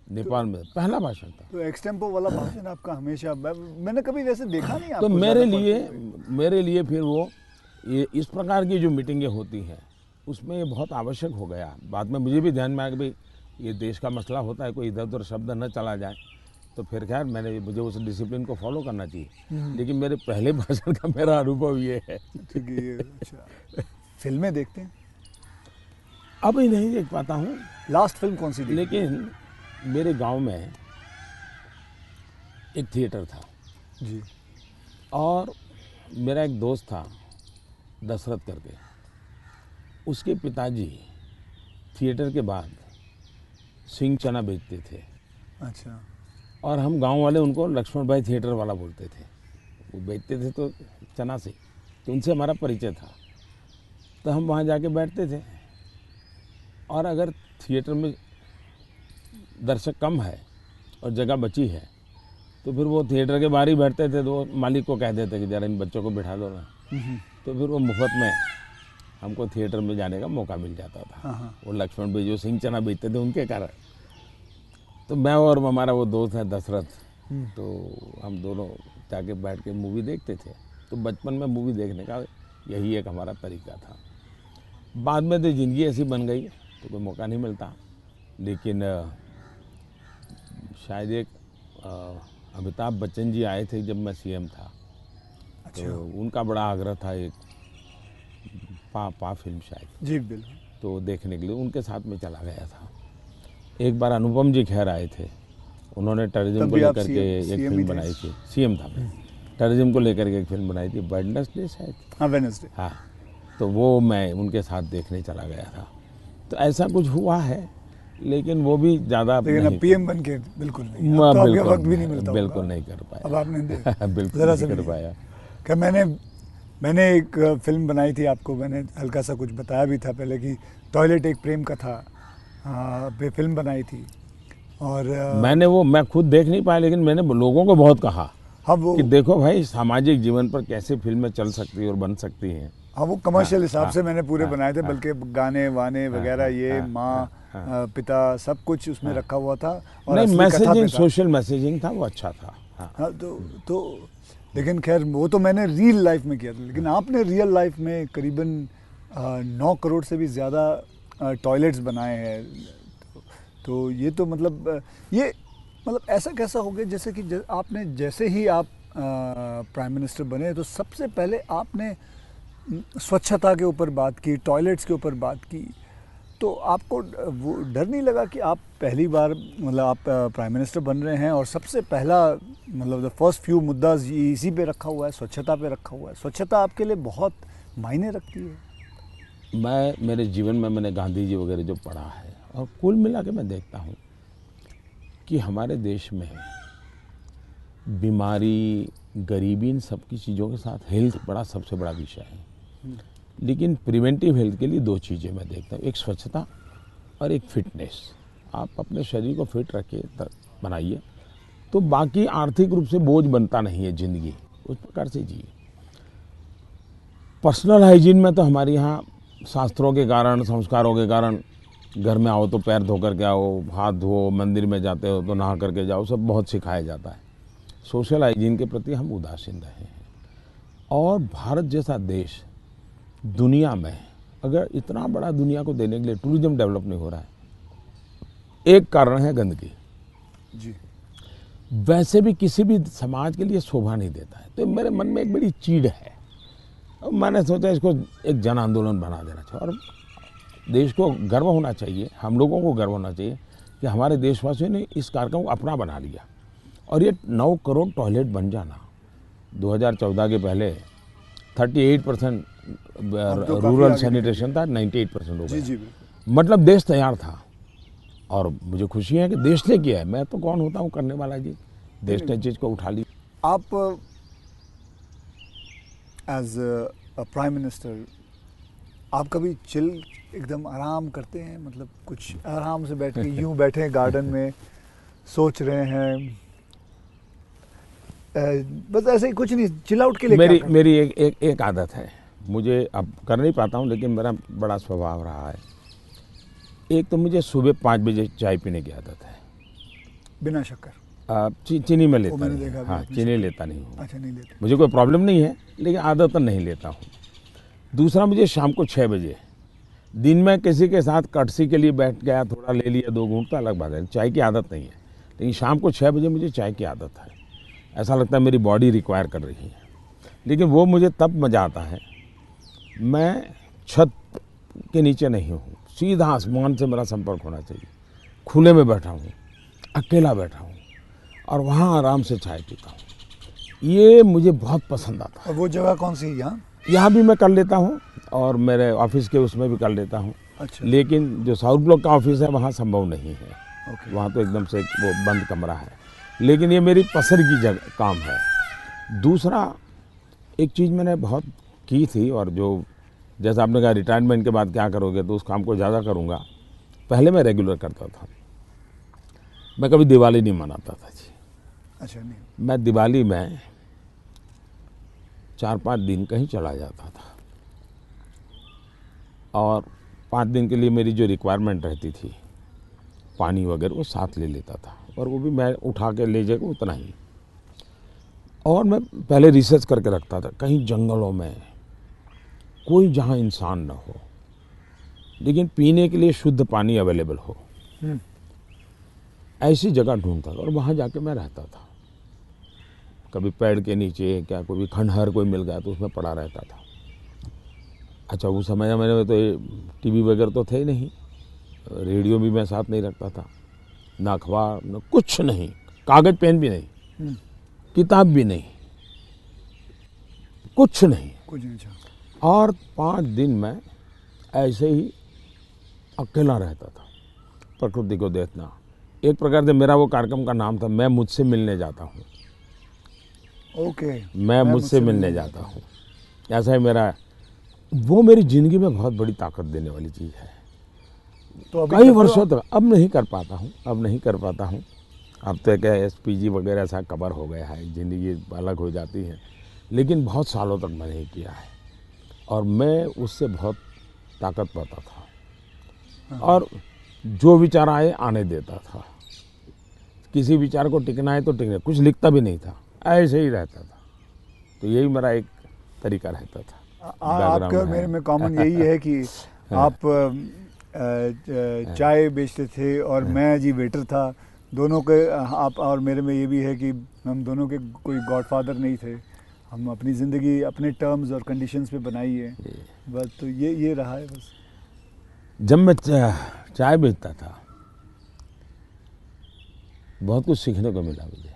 [SPEAKER 2] नेपाल में पहला भाषण था।
[SPEAKER 1] तो एक्सटेम्पो वाला भाषण आपका हमेशा, मैंने कभी वैसे देखा नहीं
[SPEAKER 2] तो
[SPEAKER 1] आपको
[SPEAKER 2] मेरे
[SPEAKER 1] ज़्यादा
[SPEAKER 2] लिए
[SPEAKER 1] पढ़ते हुए।
[SPEAKER 2] मेरे लिए फिर वो ये इस प्रकार की जो मीटिंगें होती हैं उसमें ये बहुत आवश्यक हो गया। बाद में मुझे भी ध्यान में आया कि भाई ये देश का मसला होता है, कोई इधर उधर शब्द न चला जाए। तो फिर खैर मुझे उस डिसिप्लिन को फॉलो करना चाहिए। लेकिन मेरे पहले भाषण का मेरा अनुभव ये है।
[SPEAKER 1] ठीक है, ये अच्छा। फिल्में देखते हैं?
[SPEAKER 2] अभी नहीं देख पाता हूँ,
[SPEAKER 1] लास्ट फिल्म कौन सी देखी?
[SPEAKER 2] लेकिन मेरे गांव में एक थिएटर था,
[SPEAKER 1] जी।
[SPEAKER 2] और मेरा एक दोस्त था दशरथ करके, उसके पिताजी थिएटर के बाद सिंह चना बेचते थे,
[SPEAKER 1] अच्छा।
[SPEAKER 2] और हम गांव वाले उनको लक्ष्मण भाई थिएटर वाला बोलते थे। वो बेचते थे तो चना से, तो उनसे हमारा परिचय था। तो हम वहाँ जाके बैठते थे, और अगर थिएटर में दर्शक कम है और जगह बची है तो फिर वो थिएटर के बाहर ही बैठते थे। तो वो मालिक को कह देते कि ज़रा इन बच्चों को बिठा दो ना। तो फिर वो मुफ्त में हमको थिएटर में जाने का मौका मिल जाता था। वो लक्ष्मण भाई जो सिंह चना बेचते थे उनके कारण। तो मैं और हमारा वो दोस्त है दशरथ, तो हम दोनों जाके बैठ के मूवी देखते थे। तो बचपन में मूवी देखने का यही एक हमारा तरीका था। बाद में तो ज़िंदगी ऐसी बन गई तो कोई मौका नहीं मिलता। लेकिन शायद एक अमिताभ बच्चन जी आए थे जब मैं सीएम था।
[SPEAKER 1] अच्छा।
[SPEAKER 2] तो उनका बड़ा आग्रह था एक पा फिल्म शायद।
[SPEAKER 1] जी बिल्कुल।
[SPEAKER 2] तो देखने के लिए उनके साथ में चला गया था। एक बार अनुपम जी खेर आए थे, उन्होंने टूरिज्म
[SPEAKER 1] तब
[SPEAKER 2] को
[SPEAKER 1] भी आप
[SPEAKER 2] लेकर के एक
[SPEAKER 1] CM
[SPEAKER 2] फिल्म
[SPEAKER 1] ही थे।
[SPEAKER 2] बनाई थी। सीएम था मैं। टूरिज्म को लेकर के एक फिल्म बनाई थी, वेडनेसडे शायद।
[SPEAKER 1] हाँ, वेडनेसडे।
[SPEAKER 2] हाँ, तो वो मैं उनके साथ देखने चला गया था। तो ऐसा कुछ हुआ है, लेकिन वो भी ज़्यादा
[SPEAKER 1] लेकिन अब
[SPEAKER 2] नहीं।
[SPEAKER 1] PM बन के बिल्कुल नहीं, अब तो आपके वक्त भी नहीं मिलता होगा।
[SPEAKER 2] बिल्कुल नहीं कर पाया।
[SPEAKER 1] अब आपने
[SPEAKER 2] बिल्कुल
[SPEAKER 1] ज़रा
[SPEAKER 2] नहीं
[SPEAKER 1] सा
[SPEAKER 2] कर
[SPEAKER 1] भी नहीं।
[SPEAKER 2] पाया।
[SPEAKER 1] क्या मैंने एक फिल्म बनाई थी, आपको मैंने हल्का सा कुछ बताया भी था पहले कि टॉयलेट एक प्रेम कथा पे फिल्म बनाई थी। और
[SPEAKER 2] मैं खुद देख नहीं पाया, लेकिन मैंने लोगों को बहुत कहा
[SPEAKER 1] हाँ वो
[SPEAKER 2] कि देखो भाई, सामाजिक जीवन पर कैसे फिल्में चल सकती है और बन सकती हैं।
[SPEAKER 1] हाँ वो कमर्शियल
[SPEAKER 2] हाँ,
[SPEAKER 1] हिसाब
[SPEAKER 2] हाँ,
[SPEAKER 1] से मैंने पूरे
[SPEAKER 2] हाँ,
[SPEAKER 1] बनाए थे,
[SPEAKER 2] हाँ,
[SPEAKER 1] बल्कि गाने वाने
[SPEAKER 2] हाँ,
[SPEAKER 1] वगैरह
[SPEAKER 2] हाँ,
[SPEAKER 1] ये
[SPEAKER 2] हाँ,
[SPEAKER 1] माँ
[SPEAKER 2] हाँ, हाँ।
[SPEAKER 1] पिता सब कुछ उसमें रखा हुआ था और
[SPEAKER 2] नहीं,
[SPEAKER 1] असली कथा पे
[SPEAKER 2] मैसेजिंग,
[SPEAKER 1] था।
[SPEAKER 2] सोशल मैसेजिंग था, वो अच्छा था। हाँ।
[SPEAKER 1] हाँ तो लेकिन खैर वो तो मैंने रियल लाइफ में किया था, लेकिन आपने रियल लाइफ में करीबन 9 करोड़ से भी ज़्यादा टॉयलेट्स बनाए हैं। तो ये तो मतलब ये मतलब ऐसा कैसा हो गया जैसे कि आपने जैसे ही आप प्राइम मिनिस्टर बने तो सबसे पहले आपने स्वच्छता के ऊपर बात की, टॉयलेट्स के ऊपर बात की। तो आपको वो डर नहीं लगा कि आप पहली बार मतलब आप प्राइम मिनिस्टर बन रहे हैं और सबसे पहला मतलब द फर्स्ट फ्यू मुद्दा इसी पे रखा हुआ है, स्वच्छता पे रखा हुआ है। स्वच्छता आपके लिए बहुत मायने रखती है।
[SPEAKER 2] मेरे जीवन में मैंने गांधी जी वगैरह जो पढ़ा है, और कुल मिला के मैं देखता हूँ कि हमारे देश में बीमारी, गरीबी, इन सब की चीज़ों के साथ हेल्थ बड़ा सबसे बड़ा विषय है। लेकिन प्रिवेंटिव हेल्थ के लिए 2 चीज़ें मैं देखता हूँ, एक स्वच्छता और एक फिटनेस। आप अपने शरीर को फिट रखिए, बनाइए, तो बाकी आर्थिक रूप से बोझ बनता नहीं है ज़िंदगी, उस प्रकार से जिए। पर्सनल हाइजीन में तो हमारे यहाँ शास्त्रों के कारण, संस्कारों के कारण, घर में आओ तो पैर धो करके आओ, हाथ धो, मंदिर में जाते हो तो नहा करके जाओ, सब बहुत सिखाया जाता है। सोशल हाइजीन के प्रति हम उदासीन रहे हैं। और भारत जैसा देश दुनिया में, अगर इतना बड़ा दुनिया को देने के लिए टूरिज्म डेवलप नहीं हो रहा है, एक कारण है गंदगी।
[SPEAKER 1] जी।
[SPEAKER 2] वैसे भी किसी भी समाज के लिए शोभा नहीं देता है। तो मेरे मन में एक बड़ी चीड़ है, और मैंने सोचा इसको एक जन आंदोलन बना देना चाहिए। और देश को गर्व होना चाहिए, हम लोगों को गर्व होना चाहिए कि हमारे देशवासियों ने इस कार्यक्रम को अपना बना लिया। और ये 9 करोड़ टॉयलेट बन जाना, 2014 के पहले 38% रूरल सैनिटेशन था, 98% हो गया।
[SPEAKER 1] जी
[SPEAKER 2] मतलब देश तैयार था। और मुझे खुशी है कि देश ने किया है, मैं तो कौन होता हूँ करने वाला जी, देश ने चीज़ को उठा ली।
[SPEAKER 1] आप एज अ प्राइम मिनिस्टर आप कभी चिल एकदम आराम करते हैं, मतलब कुछ आराम से बैठ के यूं बैठे हैं गार्डन में सोच रहे हैं, बस ऐसे ही कुछ नहीं, चिल आउट के लिए क्या करते हैं?
[SPEAKER 2] मेरी एक आदत है, मुझे अब कर नहीं पाता हूँ, लेकिन मेरा बड़ा स्वभाव रहा है। एक तो मुझे सुबह 5 बजे चाय पीने की आदत है,
[SPEAKER 1] बिना शक्कर?
[SPEAKER 2] चीनी में लेता
[SPEAKER 1] मैंने
[SPEAKER 2] नहीं
[SPEAKER 1] देखा
[SPEAKER 2] हूँ।
[SPEAKER 1] भी
[SPEAKER 2] हाँ,
[SPEAKER 1] आपने
[SPEAKER 2] चीनी लेता नहीं हूँ।
[SPEAKER 1] अच्छा, नहीं लेते?
[SPEAKER 2] मुझे कोई प्रॉब्लम नहीं है, लेकिन आदत नहीं लेता हूँ। दूसरा, मुझे शाम को 6 बजे, दिन में किसी के साथ कटसी के लिए बैठ गया, थोड़ा ले लिया 2 घूंट, तो अलग बात है, चाय की आदत नहीं है। लेकिन शाम को 6 बजे मुझे चाय की आदत है, ऐसा लगता है मेरी बॉडी रिक्वायर कर रही है। लेकिन वो मुझे तब मज़ा आता है, मैं छत के नीचे नहीं हूँ, सीधा आसमान से मेरा संपर्क होना चाहिए, खुले में बैठा हूँ, अकेला बैठा हूँ, और वहाँ आराम से चाय पीता हूँ। ये मुझे बहुत पसंद आता है।
[SPEAKER 1] और वो जगह कौन सी है यहाँ?
[SPEAKER 2] यहाँ भी मैं कर लेता हूँ, और मेरे ऑफिस के उसमें भी कर लेता हूँ।
[SPEAKER 1] अच्छा।
[SPEAKER 2] लेकिन जो साउथ ब्लॉक का ऑफिस है वहाँ संभव नहीं है।
[SPEAKER 1] ओके।
[SPEAKER 2] वहाँ तो एकदम से वो बंद कमरा है। लेकिन ये मेरी पसंद की जगह काम है। दूसरा, एक चीज़ मैंने बहुत की थी, और जो जैसा आपने कहा रिटायरमेंट के बाद क्या करोगे, तो उस काम को ज़्यादा करूँगा। पहले मैं रेगुलर करता था, मैं कभी दिवाली नहीं मनाता था जी।
[SPEAKER 1] अच्छा। नहीं,
[SPEAKER 2] मैं दिवाली में 4-5 दिन कहीं चला जाता था, और 5 दिन के लिए मेरी जो रिक्वायरमेंट रहती थी, पानी वगैरह, वो साथ ले लेता था, और वो भी मैं उठा के ले जाकर उतना ही। और मैं पहले रिसर्च करके रखता था, कहीं जंगलों में कोई जहाँ इंसान न हो, लेकिन पीने के लिए शुद्ध पानी अवेलेबल हो, ऐसी जगह ढूंढता था, और वहाँ जाके मैं रहता था। कभी पेड़ के नीचे, क्या कोई खंडहर कोई मिल गया तो उसमें पड़ा रहता था। अच्छा उस समय मेरे तो टीवी वगैरह तो थे ही नहीं, रेडियो भी मैं साथ नहीं रखता था, ना अखबार न कुछ नहीं, कागज पेन भी नहीं, किताब भी नहीं, कुछ नहीं।
[SPEAKER 1] कुछ नहीं। अच्छा।
[SPEAKER 2] और 5 दिन मैं ऐसे ही अकेला रहता था, प्रकृति को देखना। एक प्रकार से मेरा वो कार्यक्रम का नाम था, मैं मुझसे मिलने जाता हूँ।
[SPEAKER 1] ओके।
[SPEAKER 2] मैं मुझसे मिलने जाता हूँ, ऐसा ही मेरा, वो मेरी ज़िंदगी में बहुत बड़ी ताकत देने वाली चीज़ है।
[SPEAKER 1] तो अभी
[SPEAKER 2] कई वर्षों तक अब नहीं कर पाता हूँ, अब तो क्या SPG वगैरह ऐसा कवर हो गया है, ज़िंदगी अलग हो जाती है, लेकिन बहुत सालों तक मैंने किया है और मैं उससे बहुत ताकत पाता था। और जो विचार आए आने देता था, किसी विचार को टिकना है तो टिकना, कुछ लिखता भी नहीं था, ऐसे ही रहता था। तो यही मेरा एक तरीका रहता था।
[SPEAKER 1] आपका और मेरे में कॉमन यही है कि आप चाय बेचते थे और मैं जी वेटर था। दोनों के आप और मेरे में ये भी है कि हम दोनों के कोई गॉडफादर नहीं थे, हम अपनी ज़िंदगी अपने टर्म्स और कंडीशंस पे बनाई है बस। तो ये रहा है बस।
[SPEAKER 2] जब मैं चाय बेचता था बहुत कुछ सीखने को मिला मुझे,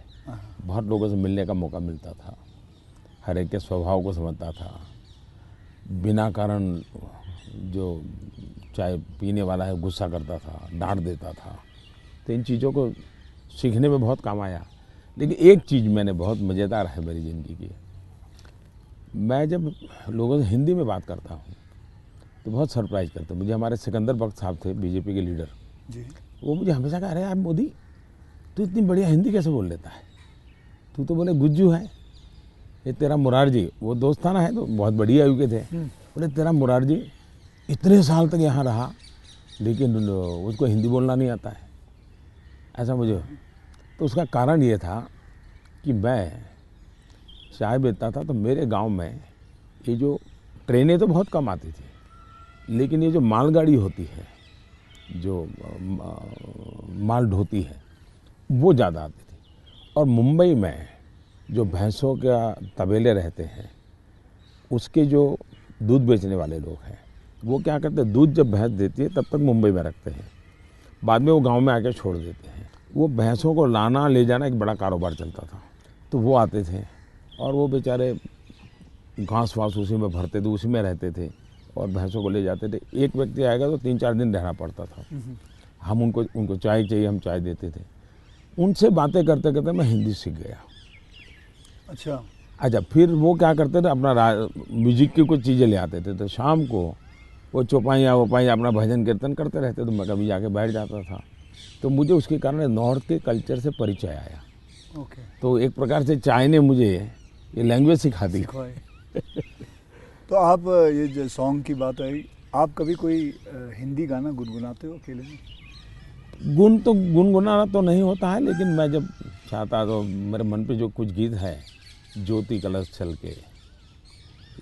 [SPEAKER 2] बहुत लोगों से मिलने का मौका मिलता था, हर एक के स्वभाव को समझता था। बिना कारण जो चाय पीने वाला है गुस्सा करता था, डांट देता था, तो इन चीज़ों को सीखने में बहुत काम आया। लेकिन एक चीज़ मैंने बहुत मज़ेदार है मेरी ज़िंदगी की, मैं जब लोगों से हिंदी में बात करता हूँ तो बहुत सरप्राइज करते। मुझे हमारे सिकंदर बख्त साहब थे, बीजेपी के लीडर
[SPEAKER 1] जी।
[SPEAKER 2] वो मुझे हमेशा कह रहे हैं, यार मोदी तू इतनी बढ़िया हिंदी कैसे बोल लेता है, तू तो बोले गुज्जू है। ये तेरा मुरारजी, वो दोस्ताना है तो बहुत बढ़िया आयु के थे, बोले तेरा मुरारजी इतने साल तक यहाँ रहा लेकिन उसको हिंदी बोलना नहीं आता है, ऐसा मुझे। तो उसका कारण ये था कि मैं चाय बेचता था तो मेरे गांव में ये जो ट्रेनें तो बहुत कम आती थी, लेकिन ये जो मालगाड़ी होती है, जो माल ढोती है, वो ज़्यादा आती थी। और मुंबई में जो भैंसों का तबेले रहते हैं, उसके जो दूध बेचने वाले लोग हैं, वो क्या करते हैं, दूध जब भैंस देती है तब तक मुंबई में रखते हैं, बाद में वो गांव में आके छोड़ देते हैं। वो भैंसों को लाना ले जाना एक बड़ा कारोबार चलता था। तो वो आते थे और वो बेचारे घास वास उसी में भरते थे, उसी में रहते थे और भैंसों को ले जाते थे। एक व्यक्ति आएगा तो 3-4 दिन रहना पड़ता था। हम उनको चाय चाहिए, हम चाय देते थे। उनसे बातें करते करते मैं हिंदी सीख गया। अच्छा, फिर वो क्या करते थे, अपना म्यूजिक की कुछ चीज़ें ले आते थे, तो शाम को वो चौपाइयाँ वोपाइयाँ अपना भजन कीर्तन करते रहते, तो मैं कभी जाके बैठ जाता था। तो मुझे उसके कारण नॉर्थ के कल्चर से परिचय आया।
[SPEAKER 1] ओके।
[SPEAKER 2] तो एक प्रकार से चाय ने मुझे ये लैंग्वेज सिखा दी।
[SPEAKER 1] तो आप ये जो सॉन्ग की बात आई, आप कभी कोई हिंदी गाना गुनगुनाते हो अकेले में?
[SPEAKER 2] गुनगुनाना तो नहीं होता है, लेकिन मैं जब चाहता तो मेरे मन पे जो कुछ गीत है, ज्योति कलश छल के,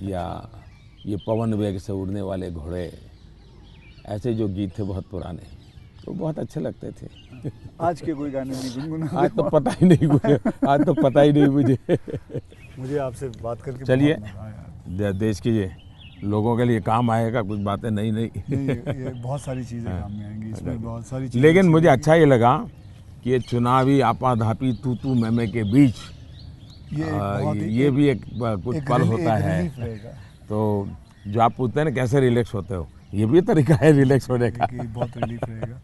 [SPEAKER 2] या ये पवन वेग से उड़ने वाले घोड़े, ऐसे जो गीत थे बहुत पुराने, तो बहुत अच्छे लगते थे।
[SPEAKER 1] आज के कोई गाने नहीं गुनगुनाते?
[SPEAKER 2] आज तो पता ही नहीं मुझे, आज तो पता ही नहीं
[SPEAKER 1] मुझे आपसे बात करके
[SPEAKER 2] चलिए,
[SPEAKER 1] बहुत मज़ा आया।
[SPEAKER 2] देश की लोगों के लिए काम आएगा, कुछ बातें नई
[SPEAKER 1] ये बहुत सारी चीज़ें काम में आएंगी, इसमें बहुत सारी चीज़ें।
[SPEAKER 2] लेकिन मुझे अच्छा ये लगा कि ये चुनावी आपाधापी तू मैं के बीच ये भी एक कुछ पल होता है। तो जो आप पूछते हैं ना कैसे रिलैक्स होते हो, ये भी तरीका है रिलैक्स होने का।
[SPEAKER 1] बहुत रिलीफ रहेगा।